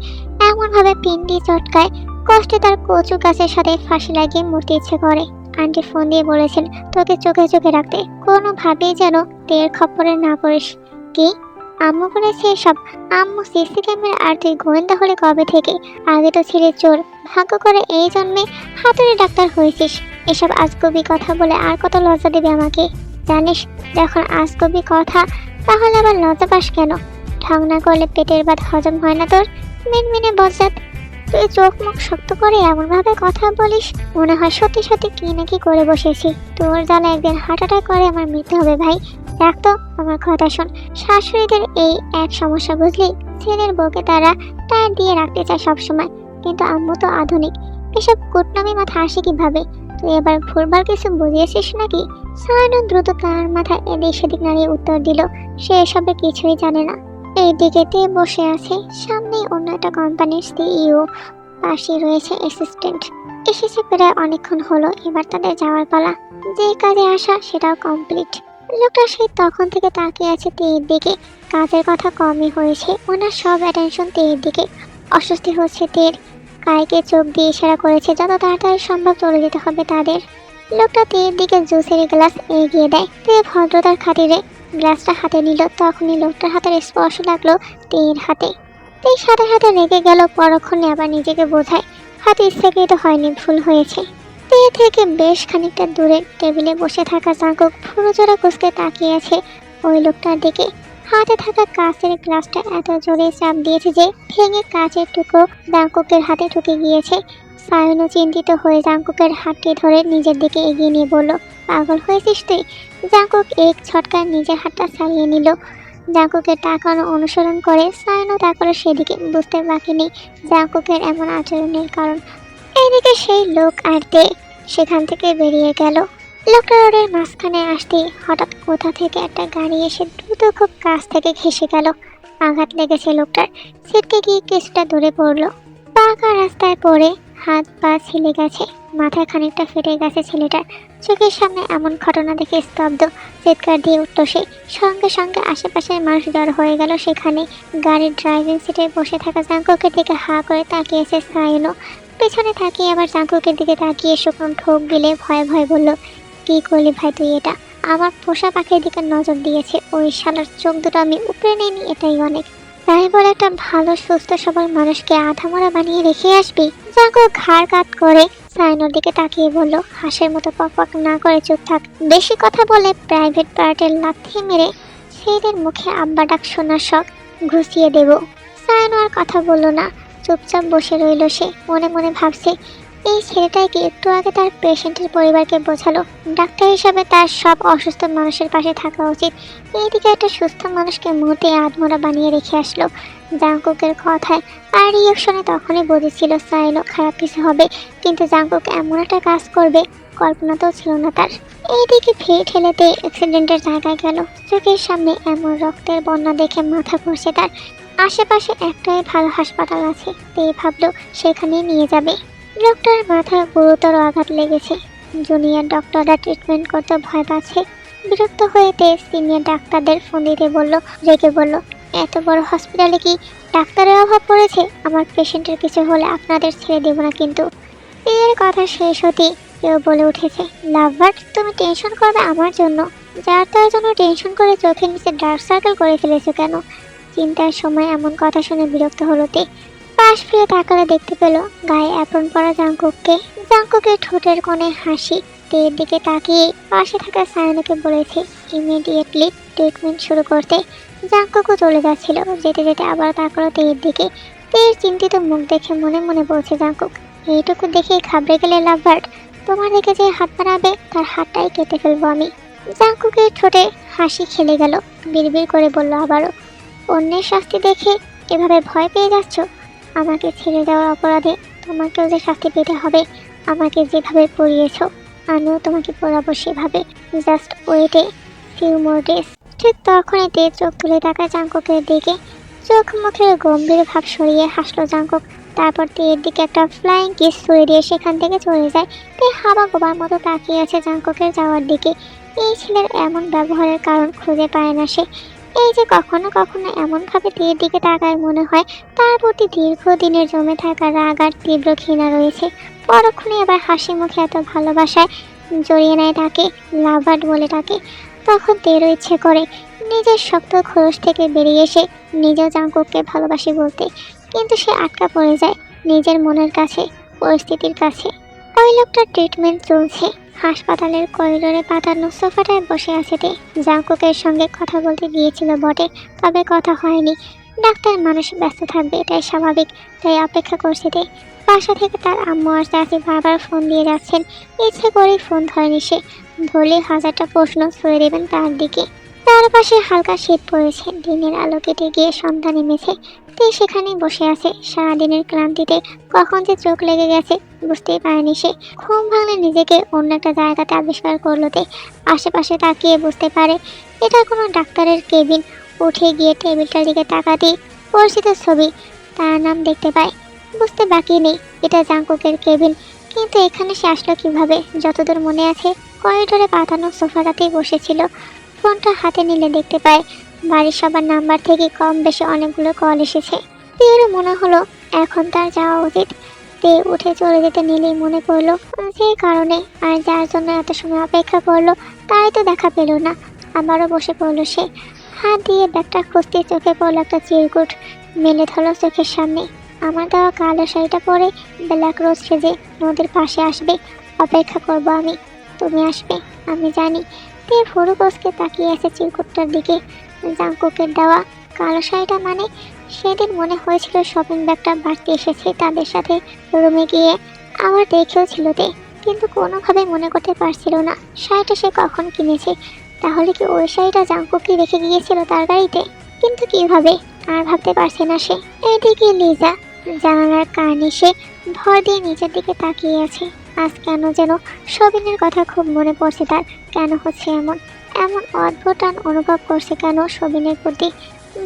এমনভাবে পিন্ডি চটকায় কষ্টে তার কচু গাছের সাথে ফাঁসি লাগিয়ে মরতে ইচ্ছে করে। আন্টি ফোন দিয়ে বলেছেন তোকে চোখে চোখে রাখতে, কোনোভাবেই যেন তের খপ্পরে না পড়িস। কি? আম্মু বলেছে এসব? আম্মু সিসি ক্যামেরা আর তুই গোয়েন্দা হলে কবে থেকে? আগে তো ছেলে চোর, ভাগ্য করে এই জন্মে হাতুড়ি ডাক্তার হয়েছিস। এসব আজগবি কথা বলে আর কত লজ্জা দেবে আমাকে জানিস? যখন আজগবি কথা তাহলে আবার লজ্জা পাস কেন? ঢং না করলে পেটের ভাত হজম হয় না তোর? মিনমিনে বজ্জাত, তুই চোখ মুখ শক্ত করে এমনভাবে কথা বলিস মনে হয় সত্যি সত্যি কি নাকি করে বসেছি। তোর জ্বালা একদিন হার্ট অ্যাটাক করে আমার মৃত্যু হবে ভাই। দেখ তো আমার কথা শোন, শাশুড়িদের এই এক সমস্যা বুঝলি, ছেলের বউকে তারা টায়ার দিয়ে রাখতে চায় সবসময়, কিন্তু আম্মু তো আধুনিক, এসব কুটনামি মাথা আসে কিভাবে? তুই এবার ভুলভাল কিছু বুঝিয়েছিস নাকি? সায়ন দ্রুত তার মাথা এদিক সেদিক নাড়িয়ে উত্তর দিল সে এসবে কিছুই জানে না। এইদিকে তে বসে আছে, সামনে অন্য একটা কোম্পানির সিইও, পাশে রয়েছে অ্যাসিস্ট্যান্ট। এসেছে প্রায় অনেকক্ষণ হলো, এবার তাদের যাওয়ার পালা। যে কাজে আসা সেটাও কমপ্লিট। লোকটা সেই তখন থেকে তাকিয়ে আছে তেয়ের দিকে। কাজের কথা কমই হয়েছে, ওনার সব অ্যাটেনশন তেয়ের দিকে। অস্বস্তি হচ্ছে তের। কাইকে চোখ দিয়ে ইশারা করেছে যত তাড়াতাড়ি সম্ভব চলে যেতে হবে তাদের। লোকটা তেয়ের দিকে জুসের গ্লাস এগিয়ে দেয়। তে ভদ্রতার খাতিরে গ্লাসটা হাতে নিল, তখনই লোকটার হাতের স্পর্শ লাগলো তেয়ের হাতে। তেই সাথে সাথে রেগে গেল, পরক্ষণে আবার নিজেকে বোঝায় হাতে ইচ্ছাকৃত হয়নি, ভুল হয়েছে। তে থেকে বেশ খানিকটা দূরে টেবিলে বসে থাকা জাঙ্কুক ফুরোজোড়া কুঁচকে তাকিয়ে আছে ওই লোকটার দিকে। হাতে থাকা কাঁচের গ্লাসটা এত জোরে চাপ দিয়েছে যে ভেঙে কাঁচের টুকরো জাঙ্কুকের হাতে ঢুকে গিয়েছে। সায়নও চিন্তিত হয়ে জাঙ্কুকের হাতটি ধরে নিজের দিকে এগিয়ে নিয়ে বলল, পাগল হয়েছিস তুই? জাঙ্কুক এক ছটকায় নিজের হাতটা ছাড়িয়ে নিল। জাঙ্কুকের তাকানো অনুসরণ করে সায়নও তাকালো সেদিকে। বুঝতে বাকি নেই জাঙ্কুকের এমন আচরণের কারণ। এইদিকে সেই লোক আর তে সেখান থেকে বেরিয়ে গেল। লোকটা রোডের মাঝখানে আসতেই হঠাৎ কোথা থেকে একটা গাড়ি এসে দ্রুত খুব কাছ থেকে ঘেঁষে গেল। আঘাত লেগেছে লোকটার, ছিটকে গিয়ে কিছুটা দূরে পড়লো। পাকা রাস্তায় পড়ে হাত পা ছিলে গেছে, মাথায় খানিকটা ফেটে গেছে ছেলেটার। চোখের সামনে এমন ঘটনা দেখে স্তব্ধ, চিৎকার দিয়ে উঠল সে। সঙ্গে সঙ্গে আশেপাশের মানুষ জড় হয়ে গেল সেখানে। গাড়ির ড্রাইভিং সিটে বসে থাকা জাঙ্কুকের দিকে হা করে তাকিয়েছে সায়নও। পেছনে তাকিয়ে আবার জাঙ্কুকের দিকে তাকিয়ে শুকনো ঠোক গিলে ভয়ে ভয়ে বলল, কি করলি ভাই তুই এটা? আমার পোষা পাখির দিকে নজর দিয়েছে, ওই শালার চোখ দুটো আমি উপরে নিইনি, এটাই অনেক। তাই বলে একটা ভালো সুস্থ সবল মানুষকে আধামরা বানিয়ে রেখে আসবি? জাঙ্কুক ঘাড় কাত করে সায়নোর দিকে তাকিয়ে বলল, হাঁসের মতো পকপক না করে চুপ থাক। বেশি কথা বলে প্রাইভেট পার্টের লাথি মেরে ছেলেদের মুখে আব্বা ডাক শোনার শখ ঘুষিয়ে দেব। সায়নো আর কথা বলল না, চুপচাপ বসে রইল সে। মনে মনে ভাবছে, এই ছেলেটাই কি একটু আগে তার পেশেন্টের পরিবারকে বোঝালো ডাক্তার হিসাবে তার সব অসুস্থ মানুষের পাশে থাকা উচিত। এইদিকে একটা সুস্থ মানুষকে মুহূর্তে আধমরা বানিয়ে রেখে আসলো। জাঙ্কুকের কথায় আর রিয়াকশনে তখনই বুঝেছিল সাইলো খারাপ কিছু হবে, কিন্তু জাঙ্কুক এমন একটা কাজ করবে কল্পনাতেও ছিল না তার। এইদিকে ভিড় ঠেলেতে অ্যাক্সিডেন্টের জায়গায় গেল। চোখের সামনে এমন রক্তের বন্যা দেখে মাথা ঘুরছে তার। আশেপাশে একটাই ভালো হাসপাতাল আছে, তাই ভাবলো সেখানেই নিয়ে যাবে। লোকটার মাথায় গুরুতর আঘাত লেগেছে। জুনিয়র ডক্টররা ট্রিটমেন্ট করতে ভয় পাচ্ছে। বিরক্ত হয়ে সিনিয়র ডাক্তারদের ফোন দিতে বলল, রেগে বলল, এত বড় হসপিটালে কি ডাক্তারের অভাব পড়েছে? আমার পেশেন্টের কিছু হলে আপনাদের ছেড়ে দেব না কিন্তু। এর কথা শেষ হতেই কেউ বলে উঠেছে, লাভবার্ড তুমি টেনশন করবে আমার জন্য? যার তার জন্য টেনশন করে চোখের নিচে ডার্ক সার্কেল করে ফেলেছো কেন? চিন্তার সময় এমন কথা শুনে বিরক্ত হলো তে। পাশ ফিরে তাকালে দেখতে পেল গায়ে অ্যাপ্রন পরা জাঙ্কুককে। জাঙ্কুকের ঠোঁটের কোণে হাসি। তের দিকে তাকিয়ে পাশে থাকা সায়নকে বলেছে ইমিডিয়েটলি ট্রিটমেন্ট শুরু করতে। জাঙ্কুকও চলে যাচ্ছিল, যেতে যেতে আবার তাকালো তের দিকে। তের চিন্তিত মুখ দেখে মনে মনে বলছে জাঙ্কুক, এইটুকু দেখেই ঘাবড়ে গেলে লাভবার্ড? তোমার দিকে যে হাত বাড়াবে তার হাতটাই কেটে ফেলবো আমি। জাঙ্কুকের ঠোঁটে হাসি খেলে গেল, বিড়বিড় করে বলল আবারও, অন্যের শাস্তি দেখে এভাবে ভয় পেয়ে যাচ্ছ? আমাকে ছেড়ে দেওয়ার অপরাধে তোমাকেও যে শাস্তি পেতে হবে। আমাকে যেভাবে পড়িয়েছ আমিও তোমাকে পড়াবো সেভাবে। Just wait a few more days. ঠিক তখনই তে চোখ তুলে তাকায় জাঙ্কুকের দিকে। চোখ মুখের গম্ভীর ভাব সরিয়ে হাসলো জাঙ্কুক। তারপর তের দিকে একটা ফ্লাইং কিস ছুঁড়ে দিয়ে সেখান থেকে চলে যায়। তে হাওয়া গোবার মতো তাকিয়ে আছে জাঙ্কুকের যাওয়ার দিকে। এই ছেলের এমন ব্যবহারের কারণ খুঁজে পায় না সে। এই যে কখনো কখনো এমনভাবে তের দিকে তাকায় মনে হয় তার প্রতি দীর্ঘদিনের জমে থাকা রাগ আর তীব্র ঘৃণা রয়েছে। পরক্ষণে আবার হাসি মুখে এত ভালোবাসায় জড়িয়ে নেয় তাকে, লাভার্ড বলে তাকে। তখন তেরও ইচ্ছে করে নিজের শক্ত খোলস থেকে বেরিয়ে এসে নিজেও জাঙ্কুককে ভালোবাসি বলতে, কিন্তু সে আটকা পড়ে যায় নিজের মনের কাছে, পরিস্থিতির কাছে। ওই লোকটার ট্রিটমেন্ট চলছে। হাসপাতালের করিডোরে পাতানো সোফাটায় বসে আছে তে। জাঙ্কুকের সঙ্গে কথা বলতে গিয়েছিল বটে, তবে কথা হয়নি। ডাক্তার মানুষ ব্যস্ত থাকবে, এটাই স্বাভাবিক, তাই অপেক্ষা করছে তে। বাসা থেকে তার আম্মু আর চাচি বারবার ফোন দিয়ে যাচ্ছেন, ইচ্ছে করেই ফোন ধরেনি সে। ধরলে হাজারটা প্রশ্ন ছুড়ে দেবেন তার দিকে। চারপাশে হালকা শীত পড়েছে, দিনের আলো কেটে গিয়ে সন্ধ্যা নেমেছে। তে সেখানেই বসে আছে। সারাদিনের ক্লান্তিতে কখন যে চোখ লেগে গেছে বুঝতেই পারেনি সে। ঘুম ভাঙলে নিজেকে অন্য একটা জায়গাতে আবিষ্কার করলো তে। আশেপাশে তাকিয়ে বুঝতে পারে এটা কোনো ডাক্তারের কেবিন। উঠে গিয়ে টেবিলটার দিকে তাকাতেই পরিচিত ছবি, তার নাম দেখতে পায়। বুঝতে বাকি নেই এটা জাঙ্কুকের কেবিন, কিন্তু এখানে সে আসলো কিভাবে? যতদূর মনে আছে করিডোরে পাতানো সোফাটাতেই বসেছিল। ফোনটা হাতে নিলে দেখতে পায় বাড়ির সবার নাম্বার থেকে কম বেশি অনেকগুলো কল এসেছে। তেরও মনে হলো এখন তার যাওয়া উচিত। তে উঠে চলে যেতে নিলেই মনে পড়লো যে কারণে আর যার জন্য এত সময় অপেক্ষা করলো তাই তো দেখা পেল না। আবারও বসে পড়লো সে। হাত দিয়ে ব্যাগটা খুঁজতে চোখে পড়লো একটা চিরকুট। মেলে ধরলো চোখের সামনে। আমার দেওয়া কালো শাড়িটা পরে ব্ল্যাক রোজ সেজে নদীর পাশে আসবে, অপেক্ষা করব আমি, তুমি আসবে আমি জানি। তে ফরুকসকে তাকিয়ে আছে চিরকুটটার দিকে। জাঙ্কুকের দেওয়া কালো শাড়িটা, মানে সেদিন মনে হয়েছিল শপিং ব্যাগটা বাড়তে এসেছে তাদের সাথে রুমে গিয়ে আবার দেখেও ছিল তে, কিন্তু কোনোভাবে মনে করতে পারছিল না শাড়িটা সে কখন কিনেছে। তাহলে কি ওই শাড়িটা জাঙ্কুকই রেখে গিয়েছিল তার গাড়িতে? কিন্তু কিভাবে আর ভাবতে পারছে না সে। এইদিকে লিজা জানালার কানে সে ভর দিয়ে নিচের দিকে তাকিয়ে আছে। আজ কেন যেন সবিনের কথা খুব মনে পড়ছে তার। কেন হচ্ছে এমন? এমন অদ্ভুত টান অনুভব করছে কেন সবিনের প্রতি?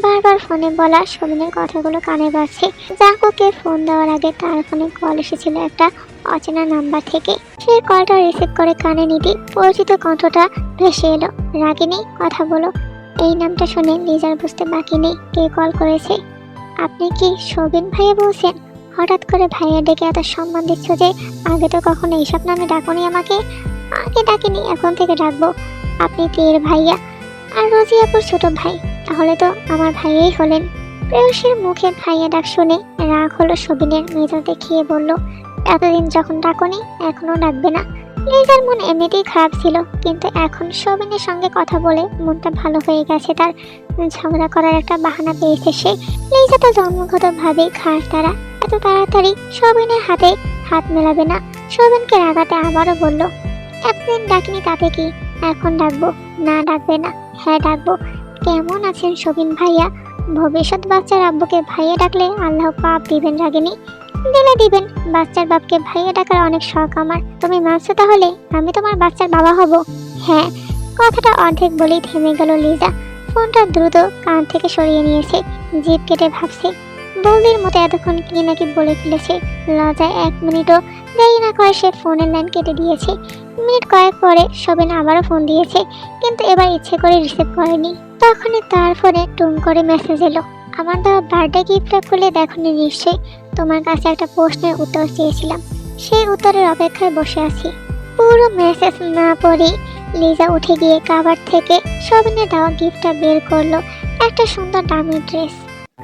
বারবার ফোনে বলা সবিনের কথাগুলো কানে বাজছে। জাঙ্কুকে ফোন দেওয়ার আগে তার ফোনে কল এসেছিল একটা অচেনা নাম্বার থেকে। সে কলটা রিসিভ করে কানে নিতে পরিচিত কণ্ঠটা ভেসে এলো। রাগিনী, কথা বলো। এই নামটা শুনে লিজার বুঝতে বাকি নেই কে কল করেছে। আপনি কি সবিন ভাইয়া বলছেন? হঠাৎ করে ভাইয়া ডেকে এত সম্মান দিচ্ছ যে? আগে তো কখনো এইসব নামে ডাকুনি আমাকে। আগে ডাকিনি, এখন থেকে ডাকবো। আপনি তীর ভাইয়া আর রোজি আপুর ছোট ভাই, তাহলে তো আমার ভাইয়াই হলেন। প্রেয়সীর মুখে ভাইয়া ডাক শুনে রাগ হলো সবিনের। মেজাজ দেখিয়ে বলল, এতদিন যখন ডাকুনি এখনো ডাকবে না? লিজার মন এমনিতেই খারাপ ছিল, কিন্তু এখন সবিনের সঙ্গে কথা বলে মনটা ভালো হয়ে গেছে তার। ঝগড়া করার একটা বাহানা পেয়েছে সে। লিজা তো জন্মগতভাবেই খাস তারা, এত তাড়াতাড়ি সবিনের হাতে হাত মেলাবে না। সবিনকে রাগাতে আবারও বলল, এতদিন ডাকিনি তাতে কি, এখন ডাকবো? না ডাকবে না? হ্যাঁ ডাকবো। কেমন আছেন সবিন ভাইয়া? ভবিষ্যৎ বাচ্চার আব্বুকে ভাইয়া ডাকলে আল্লাহ পাপ দিবেন রাগিনী। দিলে দিবেন, বাচ্চার বাপকে ভাইয়া ডাকার অনেক শখ আমার। তুমি মানছো তাহলে আমি তোমার বাচ্চার বাবা হব? হ্যাঁ। কথাটা অর্ধেক বলেই থেমে গেল লিজা। ফোনটা দ্রুত কান থেকে সরিয়ে নিয়েছে। জিভ কেটে ভাবছে বৌদির মতো এতক্ষণ কি নাকি বলে ফেলেছে। লজ্জায় 1 মিনিটও দেরি না করে সে ফোনের লাইন কেটে দিয়েছে। মিনিট কয়েক পরে সবিন আবারও ফোন দিয়েছে, কিন্তু এবার ইচ্ছে করে রিসিভ করেনি। তখনই তার ফোনে টুং করে মেসেজ এলো, আমার দেওয়া বার্থডে গিফটটা খুলে দেখনি নিশ্চয়ই। তোমার কাছে একটা প্রশ্নের উত্তর চেয়েছিলাম, সেই উত্তরের অপেক্ষায় বসে আছি। পুরো মেসেজ না পড়েই লিজা উঠে গিয়ে কাভার থেকে সবিনের দেওয়া গিফটটা বের করলো। একটা সুন্দর দামি ড্রেস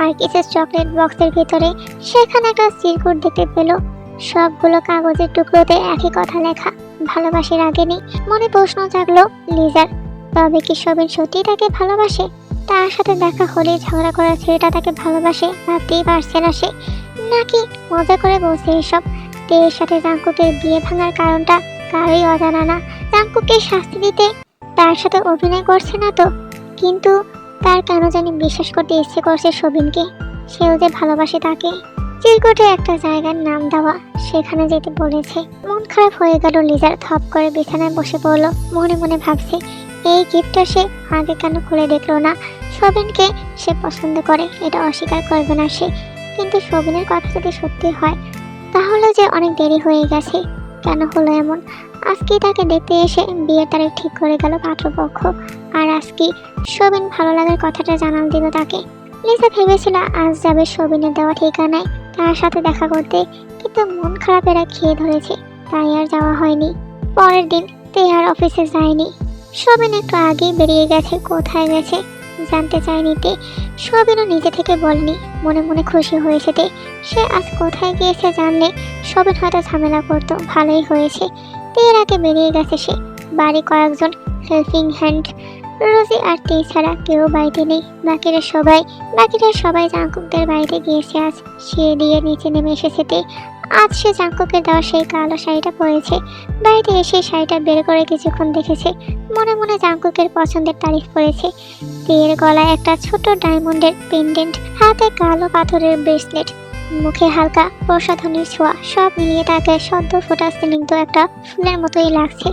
আর কিছু চকলেট বক্সের ভিতরে সেখানে একটা চিরকুট দেখতে পেল। সবগুলো কাগজের টুকরোতে একই কথা লেখা, ভালোবাসি রাগিনী। মনে প্রশ্ন জাগলো লিজার, তবে কি সবিন সত্যিই তাকে ভালোবাসে? তার সাথে দেখা হলে ঝগড়া করার ছেলেটা তাকে ভালোবাসে ভাবতেই পারছে না সে, নাকি মজা করে বলছে এসব? তের সাথে জাঙ্কুকের বিয়ে ভাঙার কারণটা কারোই অজানা না। জাঙ্কুকে শাস্তি দিতে তার সাথে অভিনয় করছে না তো, কিন্তু তার কেন জানি বিশ্বাস করতে ইচ্ছে করছে সবিনকে, সেও যে ভালোবাসে তাকে। চিরকুটে একটা জায়গার নাম দেওয়া, সেখানে যেতে বলেছে। মন খারাপ হয়ে গেল লিজার। থপ করে বিছানায় বসে পড়লো। মনে মনে ভাবছে এই গিফটটা সে আগে কেন খুলে দেখলো না। সবিনকে সে পছন্দ করে, এটা অস্বীকার করবে না সে, কিন্তু সবিনের কথা যদি সত্যি হয় তাহলে যে অনেক দেরি হয়ে গেছে। কেন হলো এমন? আজকে তাকে দেখতে এসে বিয়ের তারিখ ঠিক করে গেল পাত্রপক্ষ, আর আজকে সবিন ভালো লাগার কথাটা জানাল দিল তাকে। লিজা ভেবেছিল আজ যাবে সবিনের দেওয়া ঠিকানায় তার সাথে দেখা করতে, কিন্তু মন খারাপেরা খেয়ে ধরেছে, তাই আর যাওয়া হয়নি। পরের দিন তে আর অফিসে যায়নি। সবিন একটু আগেই বেরিয়ে গেছে। কোথায় গেছে জানতে চায়নি তে, সবিনও নিজে থেকে বলেনি। মনে মনে খুশি হয়েছে তে, সে আজ কোথায় গিয়েছে জানলে সবিন হয়তো ঝামেলা করতো। ভালোই হয়েছে তের আগে বেরিয়ে গেছে সে। বাড়ি কয়েকজন হেল্পিং হ্যান্ড, রোজি আর তে ছাড়া কেউ বাড়িতে নেই। বাকিরা সবাই জাঙ্কুকদের বাড়িতে গিয়েছে আজ। সে দিয়ে নিচে নেমে এসেছে তে। আজ সে জাঙ্কুকের দেওয়া সেই কালো শাড়িটা পরেছে। বাড়িতে এসে শাড়িটা বের করে কিছুক্ষণ দেখেছে। মনে মনে জাঙ্কুকের পছন্দের তারিফ করেছে। তের গলায় একটা ছোট ডায়মন্ডের পেন্ডেন্ট, হাতে কালো পাথরের ব্রেসলেট, মুখে হালকা প্রসাধনীর ছোঁয়া, সব মিলিয়ে তাকে সদ্য ফোটা স্নিগ্ধ একটা ফুলের মতোই লাগছে।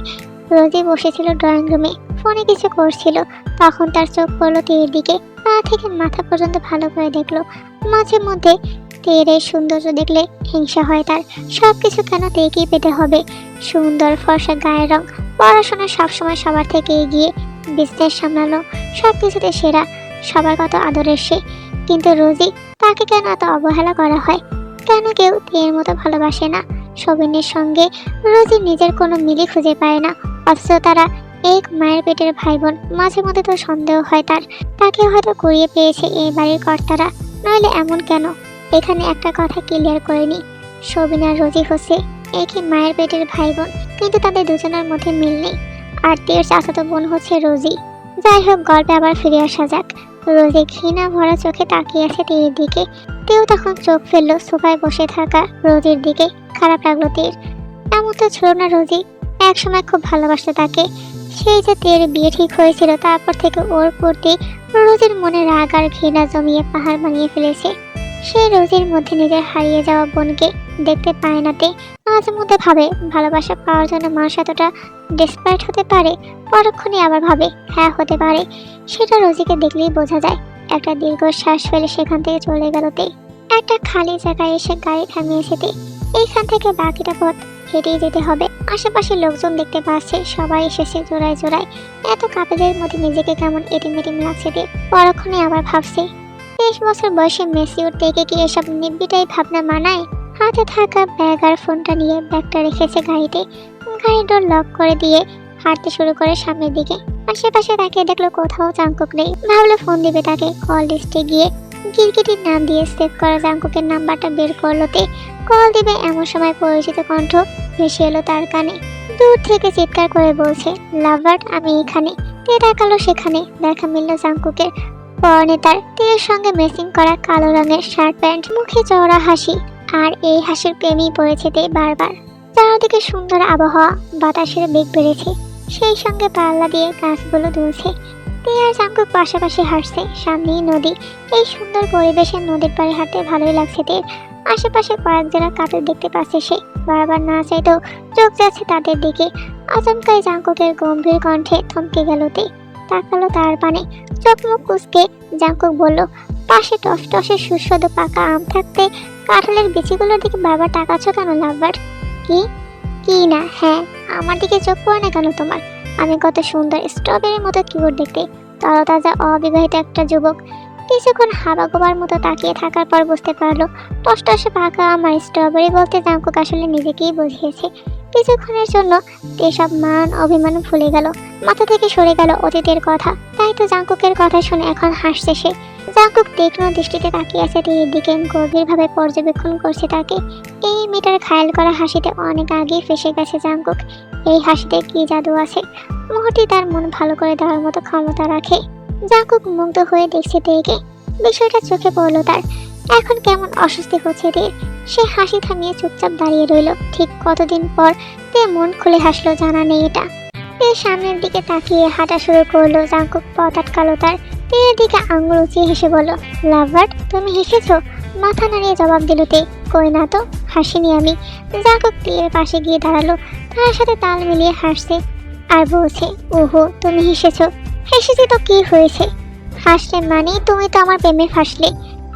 রোজি বসেছিল ড্রয়িং রুমে, ফোনে কিছু করছিল। তখন তার চোখ পড়লো তের দিকে। পা থেকে মাথা পর্যন্ত ভালো করে দেখলো। মাঝে মধ্যে তের এই সৌন্দর্য দেখলে হিংসা হয় তার। সবকিছু কেন তেকেই পেতে হবে? সুন্দর ফর্সা গায়ের রং, পড়াশোনা সবসময় সবার থেকে এগিয়ে, বিজনেস সামলানো, সবকিছুতে সেরা, সবার কত আদরের সে। কিন্তু রোজি, তাকে কেন এত অবহেলা করা হয়? কেন কেউ তের মতো ভালোবাসে না? সবিনের সঙ্গে রোজি নিজের কোনো মিলই খুঁজে পায় না, অথচ তারা এক মায়ের পেটের ভাই বোন। মাঝে মধ্যে তো সন্দেহ হয় তাকে হয়তো কুড়িয়ে পেয়েছে এই বাড়ির কর্তারা, নইলে এমন কেন? এখানে একটা কথা ক্লিয়ার করে নি, সবিন আর রোজি হচ্ছে একই মায়ের পেটের ভাই বোন, কিন্তু তাদের দুজনের মধ্যে মিল নেই। আর তের চাচাতো বোন হচ্ছে রোজি। যাই হোক, গল্পে আবার ফিরে আসা যাক। রোজি ঘৃণা ভরা চোখে তাকিয়ে আছে তীরের দিকে। তেও তখন চোখ ফেললো সোফায় বসে থাকা রোজির দিকে। খারাপ লাগলো তীর। এমন তো ছিল না রোজি, একসময় খুব ভালোবাসতো তাকে। সেই যে তের বিয়ে ঠিক হয়েছিল, তারপর থেকে ওর প্রতি রোজির মনে রাগ আর ঘৃণা জমিয়ে পাহাড় বানিয়ে ফেলেছে। সে রোজির মধ্যে নিজের হারিয়ে যাওয়া বোনকে দেখতে পায় না। তে মাঝে মধ্যে ভাবে, ভালোবাসা পাওয়ার জন্য মানুষ এতটা ডেসপারেট হতে পারে। পরক্ষণে আবার ভাবে, হ্যাঁ হতে পারে। সেটা রোজিকে দেখলেই বোঝা যায়। একটা দীর্ঘশ্বাস ফেলে সেখান থেকে চলে গেল তে। একটা খালি জায়গায় এসে গাড়ি থামিয়েছে তে। এইখান থেকে বাকিটা পথ হেঁটেই যেতে হবে। আশেপাশে লোকজন দেখতে পাচ্ছে, সবাই এসেছে জোড়ায় জোড়ায়। এত কাপেদের মধ্যে নিজেকে কেমন এটিম এটিম লাগছে তে। পরক্ষণে আবার ভাবছে, 23 বছর বয়সে মেসিউর থেকে কি এসব নিব্বিটাই ভাবনা মানায়? হাতে থাকা ব্যাগ আর ফোনটা নিয়ে ব্যাগটা রেখেছে গাড়িতে। গাড়ির ডোর লক করে দিয়ে হাঁটতে শুরু করে সামনের দিকে। আশেপাশে তাকে দেখলো কোথাও জাঙ্কুক নেই। ভাবলো ফোন দিবে তাকে। কল লিস্টে গিয়ে গিরগিটির নাম দিয়ে সেভ করা জাঙ্কুকের নাম্বারটা বের করলো তে। কল দিবে এমন সময় পরিচিত কণ্ঠ ভেসে এলো তার কানে। দূর থেকে চিৎকার করে বলছে, লাভার আমি এখানে। তে তাকালো সেখানে। দেখা মিলল জাঙ্কুকের। পরনে তার তীরের সঙ্গে ম্যাচিং করা কালো রঙের শার্ট প্যান্ট, মুখে চওড়া হাসি। আর এই হাসির প্রেমেই পড়েছে তে বারবার। চারদিকে সুন্দর আবহাওয়া, বাতাসের বেগ বেড়েছে। সেই সঙ্গে পাল্লা দিয়ে গাছগুলো দুলছে। তে আর জাঙ্কুক পাশাপাশি হাঁটছে। সামনেই নদী। এই সুন্দর পরিবেশে নদীর পাড়ে হাঁটতে ভালোই লাগছে তে। আশেপাশে কয়েক জোড়া কাপড় দেখতে পাচ্ছে সে। বারবার না চাইতেও চোখ যাচ্ছে তাদের দিকে। আচমকাই জাঙ্কুকের গম্ভীর কণ্ঠে থমকে গেল তে। তাকালো তার পানে। চোখ মুখ কুঁচকে জাঙ্কুক বলল, পাশে টস টসে সুস্বাদু পাকা আম থাকতে কাঁঠালের বিচিগুলোর দিকে বারবার তাকাচ্ছ কেন লাভার? কি কি না? হ্যাঁ, আমার দিকে চোখ পড়ে না কেন তোমার? আমি কত সুন্দর, স্ট্রবেরির মতো কিউট দেখতে, তরতাজা অবিবাহিত একটা যুবক। কিছুক্ষণ হাবা গোবার মতো তাকিয়ে থাকার পর বুঝতে পারলো টসটসে পাকা আমার স্ট্রবেরি বলতে জাঙ্কুক আসলে নিজেকেই বুঝিয়েছে। কিছুক্ষণের জন্য এসব মান অভিমান ভুলে গেল। মাথা থেকে সরে গেল অতীতের কথা। তাই তো জাঙ্কুকের কথা শুনে এখন হাসছে সে। জাঙ্কুক তীক্ষ্ণ দৃষ্টিতে তাকিয়ে আছে তীরের দিকে, গভীরভাবে পর্যবেক্ষণ করছে তাকে। এই মেয়েটার ঘায়েল করা হাসিতে অনেক আগেই ফেসে গেছে জাঙ্কুক। এই হাসিতে কি জাদু আছে, মুহূর্তে তার মন ভালো করে দেওয়ার মতো ক্ষমতা রাখে। জাঙ্কুক মুগ্ধ হয়ে দেখছে তেকে। বিষয়টা চোখে পড়লো তার। এখন কেমন অস্বস্তি হচ্ছে তীর। সে হাসি থামিয়ে চুপচাপ দাঁড়িয়ে রইল। ঠিক কতদিন পর তে মন খুলে হাসলো জানা নেই এটা। তে সামনের দিকে তাকিয়ে হাঁটা শুরু করলো। জাঙ্কুক পথ আটকালো তার। তীরের দিকে আঙুল উঁচিয়ে হেসে বলল, লাভার তুমি হেসেছো? মাথা নাড়িয়ে জবাব দিল তে, কই না তো, হাসিনি আমি। জাঙ্কুক তীরের পাশে গিয়ে দাঁড়ালো। তার সাথে তাল মিলিয়ে হাসছে আর বলছে, ওহো তুমি হেসেছো? হেসেছি তো কি হয়েছে? হাসলে মানে তুমি তো আমার প্রেমে ফাঁসলে।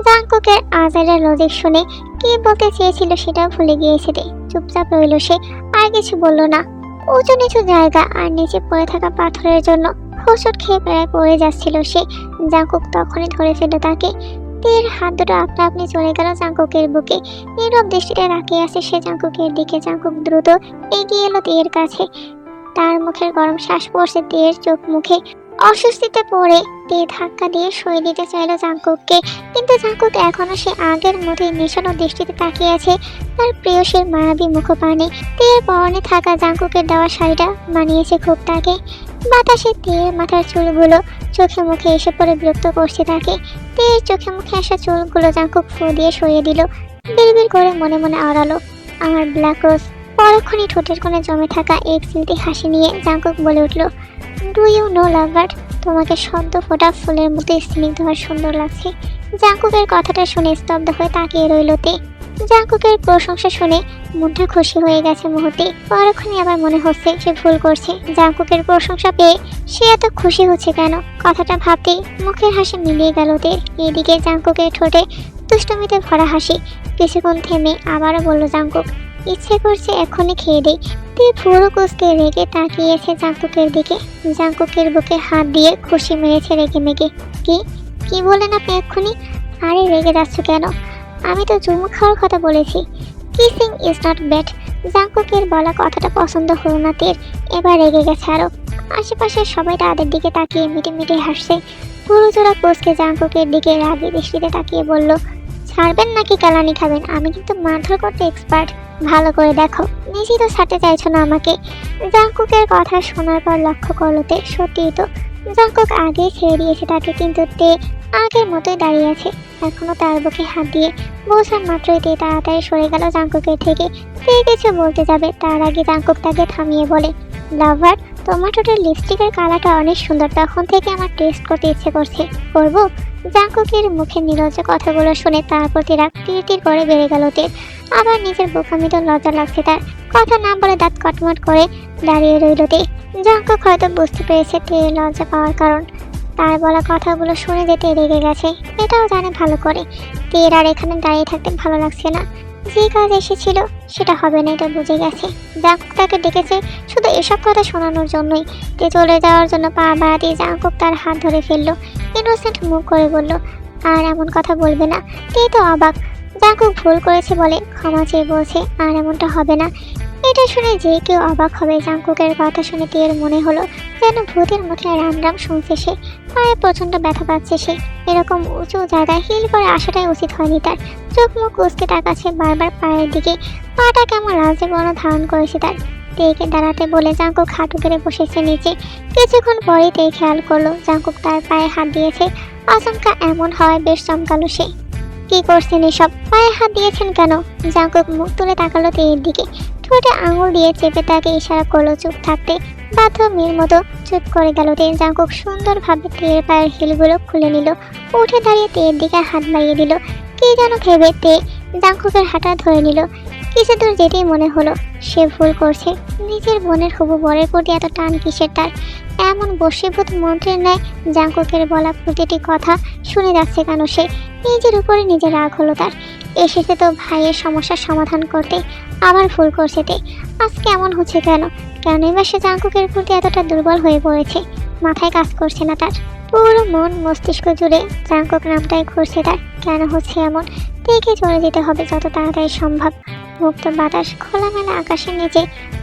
জাঙ্কুকের আজাইরা লজিক শুনে কি বলতে চেয়েছিল সেটাও ভুলে গিয়েছে রে। চুপচাপ রইল সে, আর কিছু বলল না। উঁচু নিচু জায়গা আর নিচে পড়ে থাকা পাথরের জন্য হোঁচট খেয়ে প্রায় পড়ে যাচ্ছিল সে। জাঙ্কুক তখনই ধরে ফেলল তাকে। তীর হাত দুটো আপনা আপনি চলে গেল জাঙ্কুকের বুকে। নীরব দৃষ্টিতে তাকিয়ে আছে সে জাঙ্কুকের দিকে। জাঙ্কুক দ্রুত এগিয়ে এলো তীরের কাছে। তার মুখের গরম শ্বাস পড়ছে তীরের চোখ মুখে। অস্বস্তিতে পড়ে তে ধাক্কা দিয়ে সরিয়ে দিতে চাইল জাঙ্কুককে, কিন্তু জাঙ্কুক এখনো সে আগের মতোই নিশানো দৃষ্টিতে তাকিয়ে আছে তার প্রেয়সীর মায়াবী মুখপানে। তের পরনে থাকা জাঙ্কুকের দেওয়া শাড়িটা মানিয়েছে খুব তাকে। বাতাসে তের মাথার চুলগুলো চোখে মুখে এসে পড়ে বিরক্ত করছে তাকে। তের চোখে মুখে আসা চুলগুলো জাঙ্কুক ফু দিয়ে সরিয়ে দিল। বিড়বিড় করে মনে মনে আওড়ালো, আমার ব্ল্যাক রোজ। পরক্ষণই ঠোঁটের কোণে জমে থাকা এক স্মৃতি হাসি নিয়ে জাঙ্কুক বলে উঠল, ডু ইউ নো লাভার, তোমাকে সদ্য ফোটা ফুলের মতো স্নিগ্ধ আর সুন্দর লাগছে। জাঙ্কুকের কথাটা শুনে স্তব্ধ হয়ে তাকিয়ে রইল তে। জাঙ্কুকের প্রশংসা শুনে মনটা খুশি হয়ে গেছে মুহূর্তে। পরক্ষণে আবার মনে হচ্ছে সে ভুল করছে। জাঙ্কুকের প্রশংসা পেয়ে সে এত খুশি হচ্ছে কেন? কথাটা ভাবতেই মুখের হাসি মিলিয়ে গেল তে। এদিকে জাঙ্কুকের ঠোঁটে দুষ্টমিতে ভরা হাসি। কিছুক্ষণ থেমে আবারও বলল জাঙ্কুক, ইচ্ছে করছে এখনই খেয়ে দেই। তে পুরো কুচকে রেগে তাকিয়েছে জাঙ্কুকের দিকে। জাঙ্কুকের বুকে হাত দিয়ে খুশি মেরেছে রেগে মেগে। কি কি বলেন আপনি এক্ষুনি? আরে রেগে যাচ্ছ কেন? আমি তো চুমু খাওয়ার কথা বলেছি। Kissing is not bad. জাঙ্কুকের বলা কথাটা পছন্দ হলো না তের। এবার রেগে গেছে আরো। আশেপাশের সবাই তাদের দিকে তাকিয়ে মিটে মিটে হাসছে। পুরো জোড়া কুচকে জাঙ্কুকের দিকে রাগী দৃষ্টিতে তাকিয়ে বলল, ছাড়বেন নাকি কেলানি খাবেন? আমি কিন্তু মারধর করতে এক্সপার্ট, ভালো করে দেখো। নিজেই তো ছাড়তে চাইছো না আমাকে। জাংকুকের কথা শোনার পর লক্ষ্য করলো তে সত্যিই তো জাংকুক আগেই ছেড়ে দিয়েছে তাকে, কিন্তু তে আগের মতোই দাঁড়িয়ে আছে। এখনো তার বুকে হাত দিয়ে বোঝার মাত্রই তে তাড়াতাড়ি সরে গেল জাংকুকের থেকে। তে কিছু বলতে যাবে তার আগে জাংকুক তাকে থামিয়ে বলে, লাভার, তোমার ঠোঁটের লিপস্টিকের কালারটা অনেক সুন্দর, তখন থেকে আমার টেস্ট করতে ইচ্ছে করছে, করবো? জাংকুকের মুখে নির্লজ্জ কথাগুলো শুনে তার প্রতি রাগ টির করে বেড়ে গেল তে। আবার নিজের বোকামিতে লজ্জা লাগছে তার। কথা না বলে দাঁত কটমট করে দাঁড়িয়ে রইল তে। জাংকুক হয়তো বুঝতে পেরেছে তে লজ্জা পাওয়ার কারণ। তার বলা কথাগুলো শুনে যেতে রেগে গেছে, এটাও জানে ভালো করে। তের আর এখানে দাঁড়িয়ে থাকতে ভালো লাগছে না। যে কাজ এসেছিল সেটা হবে না, এটা বুঝে গেছে। জাংকুক তাকে ডেকেছে শুধু এসব কথা শোনানোর জন্যই। তে চলে যাওয়ার জন্য পা বাড়াতে জাংকুক তার হাত ধরে ফেললো। ইনোসেন্ট মুখ করে বলল, আর এমন কথা বলবে না। তে তো অবাক। জাংকুক ভুল করেছে বলে ক্ষমা চেয়ে বলছে, আর এমনটা হবে না। এটা শুনে যে কেউ অবাক হবে। জাংকুকের কথা শুনে তের মনে হলো যেন ভূতের মুখে রাম রাম শুনছে সে। পায়ে প্রচন্ড ব্যথা পাচ্ছে সে। এরকম উঁচু জায়গায় হিল করে আসাটাই উচিত হয়নি তার। চোখ মুখ কুঁচকে তাকাচ্ছে বারবার পায়ের দিকে। পাটা কেমন লালচে বর্ণ ধারণ করেছে তার। তেকে দাঁড়াতে বলে জাংকুক হাঁটু গেড়ে বসেছে নিচে। কিছুক্ষণ পরেই তে খেয়াল করলো জাংকুক তার পায়ে হাত দিয়েছে। আচমকা এমন হয় বেশ চমকালো সে। কি করছেন এসব? পায়ে হাত দিয়েছেন কেন? জাংকুক মুখ তুলে তাকালো তের দিকে। ঠোঁটে আঙুল দিয়ে চেপে তাকে ইশারা করলো চুপ থাকতে। বাধ্য মেয়ের মতো চুপ করে গেল তে। জাংকুক সুন্দরভাবে তের পায়ের হিলগুলো খুলে নিল। উঠে দাঁড়িয়ে তের দিকে হাত বাড়িয়ে দিল। কি যেন ভেবে তে জাংকুকের হাঁটা ধরে নিল। কিছু দূর যেতেই মনে হলো সে ভুল করছে। নিজের বোনের হবু বরের প্রতি এত টান কিসের তার? এমন বশীভূত মন্ত্রের ন্যায় জাংকুকের বলা প্রতিটি কথা শুনে যাচ্ছে কেন সে? নিজের উপরে নিজের রাগ হলো তার। এসেছে তো ভাইয়ের সমস্যার সমাধান করতে, আবার ভুল করছে তে। আজকে এমন হচ্ছে কেন? কেনই বা সে জাংকুকের প্রতি এতটা দুর্বল হয়ে পড়েছে? মাথায় কাজ করছে না তার। পুরো মন মস্তিষ্ক জুড়ে জাংকুক নামটাই ঘুরছে তার। কেন হচ্ছে এমন? দেখে চলে যেতে হবে যত তাড়াতাড়ি সম্ভব। মুক্ত বাতাস, খোলামেলা আকাশের নিচে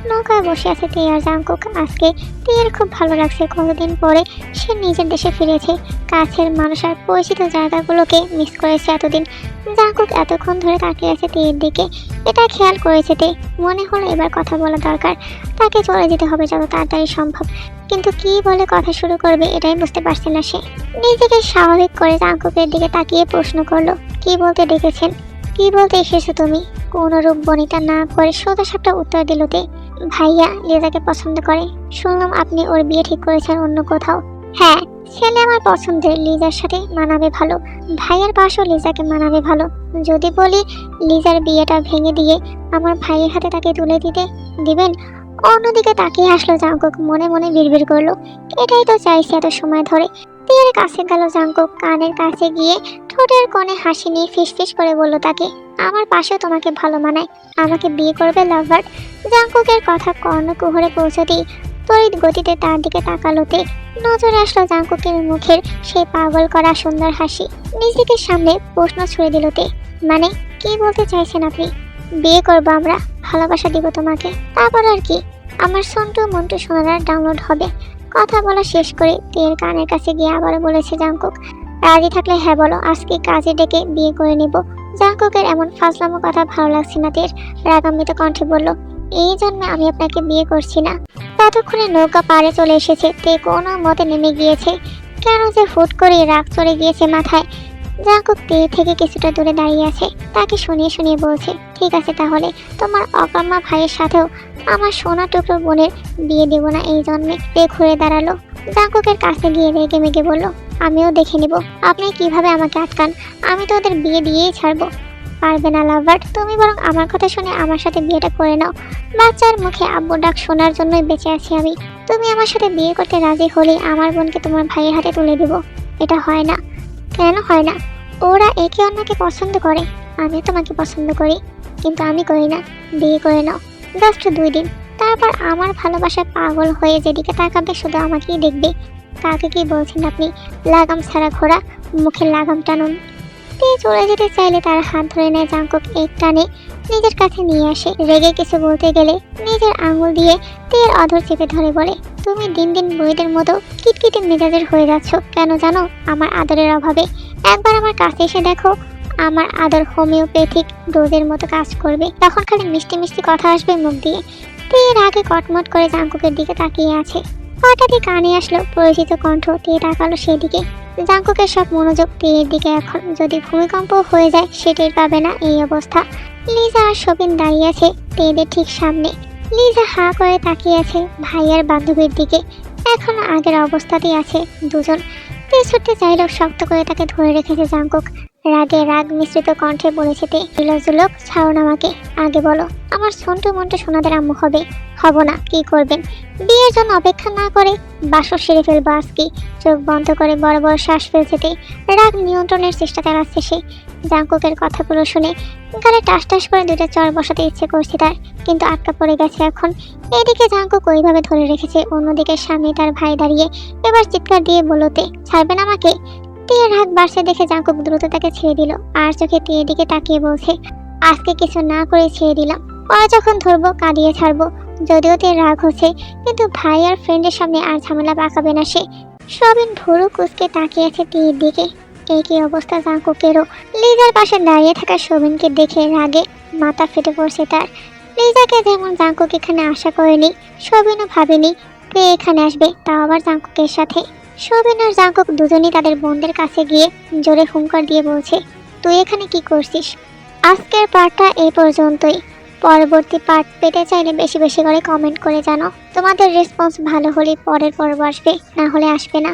নৌকায় বসে আছে তে আর জাংকুক। আজকে তের খুব ভালো লাগছে। কতদিন পরে সে নিজের দেশে ফিরেছে। কাছের মানুষ আর পরিচিত জায়গাগুলোকে মিস করেছে এতদিন। জাংকুক এতক্ষণ ধরে তাকিয়ে আছে তের দিকে। এটা খেয়াল করেছে তে। মনে হলো এবার কথা বলা দরকার। তাকে চলে যেতে হবে যত তাড়াতাড়ি সম্ভব। কিন্তু কি বলে কথা শুরু করবে এটাই বুঝতে পারছে না সে। নিজেকে স্বাভাবিক করে জাংকুকের দিকে তাকিয়ে প্রশ্ন করলো, কি বলতে ডেকেছেন? কি বলতে এসেছো তুমি? কোনো রূপ বনিতা না করে সোজা সাপটা উত্তর দিল তে। ভাইয়া লিজাকে পছন্দ করে। শুনলাম আপনি ওর বিয়ে ঠিক করেছেন অন্য কোথাও। হ্যাঁ, ছেলে আমার পছন্দের, লিজার সাথে মানাবে ভালো। ভাইয়ের পাশেও লিজাকে মানাবে ভালো। যদি বলি লিজার বিয়েটা ভেঙে দিয়ে আমার ভাইয়ের হাতে তাকে তুলে দিবেন? অন্যদিকে তাকিয়ে হাসলো জাংকুক। মনে মনে বিড়বিড় করলো, এটাই তো চাইছি এত সময় ধরে। তের কাছে গেল জাংকুক। কানের কাছে গিয়ে ঠোঁটের কোণে হাসি নিয়ে ফিসফিস করে বলল তাকে, আমার পাশেও তোমাকে ভালো মানায়। আমাকে বিয়ে করবে লাভার? জাংকুকের কথা কর্ণকুহরে পৌঁছতেই তড়িৎ গতিতে তার দিকে তাকালো তে। নজরে আসলো জাংকুকের মুখের সেই পাগল করা সুন্দর হাসি। নিজেকে সামনে প্রশ্ন ছুড়ে দিল তে, মানে কি বলতে চাইছেন আপনি? বিয়ে করবো আমরা, ভালোবাসা দিব তোমাকে, তারপর আর কি? আমার সন্টু মন্টু সোনারা ডাউনলোড হবে। কথা বলা শেষ করে তের কানের কাছে গিয়ে আবারও বলেছে জাংকুক, রাজি থাকলে হ্যাঁ বলো, আজকে কাজে ডেকে বিয়ে করে নিব। জাংকুকের এমন ফাজলামো কথা ভালো লাগছে না তের। রাগান্বিত কণ্ঠে বলল, এই জন্মে আমি আপনাকে বিয়ে করছি না। ততক্ষণে নৌকা পাড়ে চলে এসেছে। তে কোনো মতে নেমে গিয়েছে। কেন যে ফুট করে রাগ চড়ে গিয়েছে মাথায়। জাংকুক তে থেকে কিছুটা দূরে দাঁড়িয়ে আছে। তাকে শুনিয়ে শুনিয়ে বলছে, ঠিক আছে তাহলে, তোমার অকাম্মা ভাইয়ের সাথেও আমার সোনা টুকরো বোনের বিয়ে দেব না এই জন্মে। তে ঘুরে দাঁড়ালো। জাংকুকের কাছে গিয়ে রেগে মেগে বলল, আমিও দেখে নিব আপনি কিভাবে আমাকে আটকান। আমি তো ওদের বিয়ে দিয়েই ছাড়বো। পারবে না লাভার, তুমি বরং আমার কথা শুনে আমার সাথে বিয়েটা করে নাও। বাচ্চার মুখে আব্বু ডাক শোনার জন্যই বেঁচে আছি আমি। তুমি আমার সাথে বিয়ে করতে রাজি হলে আমার বোনকে তোমার ভাইয়ের হাতে তুলে দেব। এটা হয় না। কেন হয় না? ওরা একে অন্যকে পছন্দ করে। আমিও তোমাকে পছন্দ করি, কিন্তু আমি করি না। বিয়ে করে নাও, জাস্ট 2 দিন। তারপর আমার ভালোবাসায় পাগল হয়ে যেদিকে তাকাবে শুধু আমাকেই দেখবে। কাকে কি বলছেন আপনি? লাগাম ছাড়া ঘোড়া, মুখে লাগাম টানুন। তে চলে যেতে চাইলে তার হাত ধরে নেয় জাংকুক। এক টানে নিজের কাছে নিয়ে আসে। রেগে কিছু বলতে গেলে নিজের আঙুল দিয়ে তের অধর চেপে ধরে বলে, তুমি দিন দিন বইদের মতো কিটকিটে মেজাজের হয়ে যাচ্ছ কেন জানো? আমার আদরের অভাবে। একবার আমার কাছে এসে দেখো আমার আদর হোমিওপ্যাথিক ডোজের মতো কাজ করবে, তখন খালি মিষ্টি মিষ্টি কথা আসবে মুখ দিয়ে। তে রাগে কটমট করে জাঙ্কুকের দিকে তাকিয়ে আছে। হঠাৎই কানে আসলো পরিচিত কণ্ঠ। তে তাকালো সেদিকে। জাঙ্কুকের সব মনোযোগ তীরের দিকে এখন। যদি ভূমিকম্প হয়ে যায় সেটির পাবে না এই অবস্থা। লিজা আর শবিন দাঁড়িয়ে আছে তেদের ঠিক সামনে। লিজা হা করে তাকিয়ে আছে ভাইয়ার বান্ধবীর দিকে। এখন আগের অবস্থাতেই আছে দুজন। তে ছুটতে চাইলেও শক্ত করে তাকে ধরে রেখেছে জাঙ্কুক। রাগে রাগ মিশ্রিত কণ্ঠে বলেছে তে, জুলক ছাড়ুন আমাকে, আগে বলো আমার সন্টু মন্টু সোনাদের আম্মু হবে, হব না, কি করবেন? বিয়ের জন্য অপেক্ষা না করে বাসর সেরে ফেলবো আজকে। চোখ বন্ধ করে বড় বড় শ্বাস ফেলছে তে। রাগ নিয়ন্ত্রণের চেষ্টা চালাচ্ছে সে। জাঙ্কুকের কথাগুলো শুনে গালে টাস টাস করে দুইটা চর বসাতে ইচ্ছে করছে তার, কিন্তু আটকা পড়ে গেছে এখন। এদিকে জাঙ্কুক ওইভাবে ধরে রেখেছে, অন্যদিকে সামনে তার ভাই দাঁড়িয়ে। এবার চিৎকার দিয়ে বলতে, ছাড়বেন আমাকে? টিয়ের হাত বাড়ছে দেখে জাঙ্কুক দ্রুত তাকে ছেড়ে দিল, আর চোখে টিয়ের দিকে তাকিয়ে বলছে, আজকে কিছু না করে ছেড়ে দিলাম, পরে যখন ধরবো কাঁদিয়ে ছাড়বো। যদিও তে রাগ হচ্ছে, কিন্তু ভাই আর ফ্রেন্ডের সামনে আর ঝামেলা পাকাবে না সে। সবিন ভুরু কুচকে তাকিয়ে আছে টিয়ের দিকে। এই কি অবস্থা জাঙ্কুকেরও। লিজার পাশে দাঁড়িয়ে থাকা সবিনকে দেখে রাগে মাথা ফেটে পড়ছে তার। লিজাকে যেমন জাঙ্কুক এখানে আশা করেনি, সবিনও ভাবেনি তে এখানে আসবে, তাও আবার জাঙ্কুকের সাথে। সবিন আর জাঙ্কুক দুজনেই তাদের বোনদের কাছে গিয়ে জোরে হুঙ্কার দিয়ে বলছে, তুই এখানে কি করছিস? আজকের পার্টটা এই পর্যন্তই। পরবর্তী পার্ট পেতে চাইলে বেশি বেশি করে কমেন্ট করে জানাও। তোমাদের রেসপন্স ভালো হলে পরের পর্ব আসবে, না হলে আসবে না।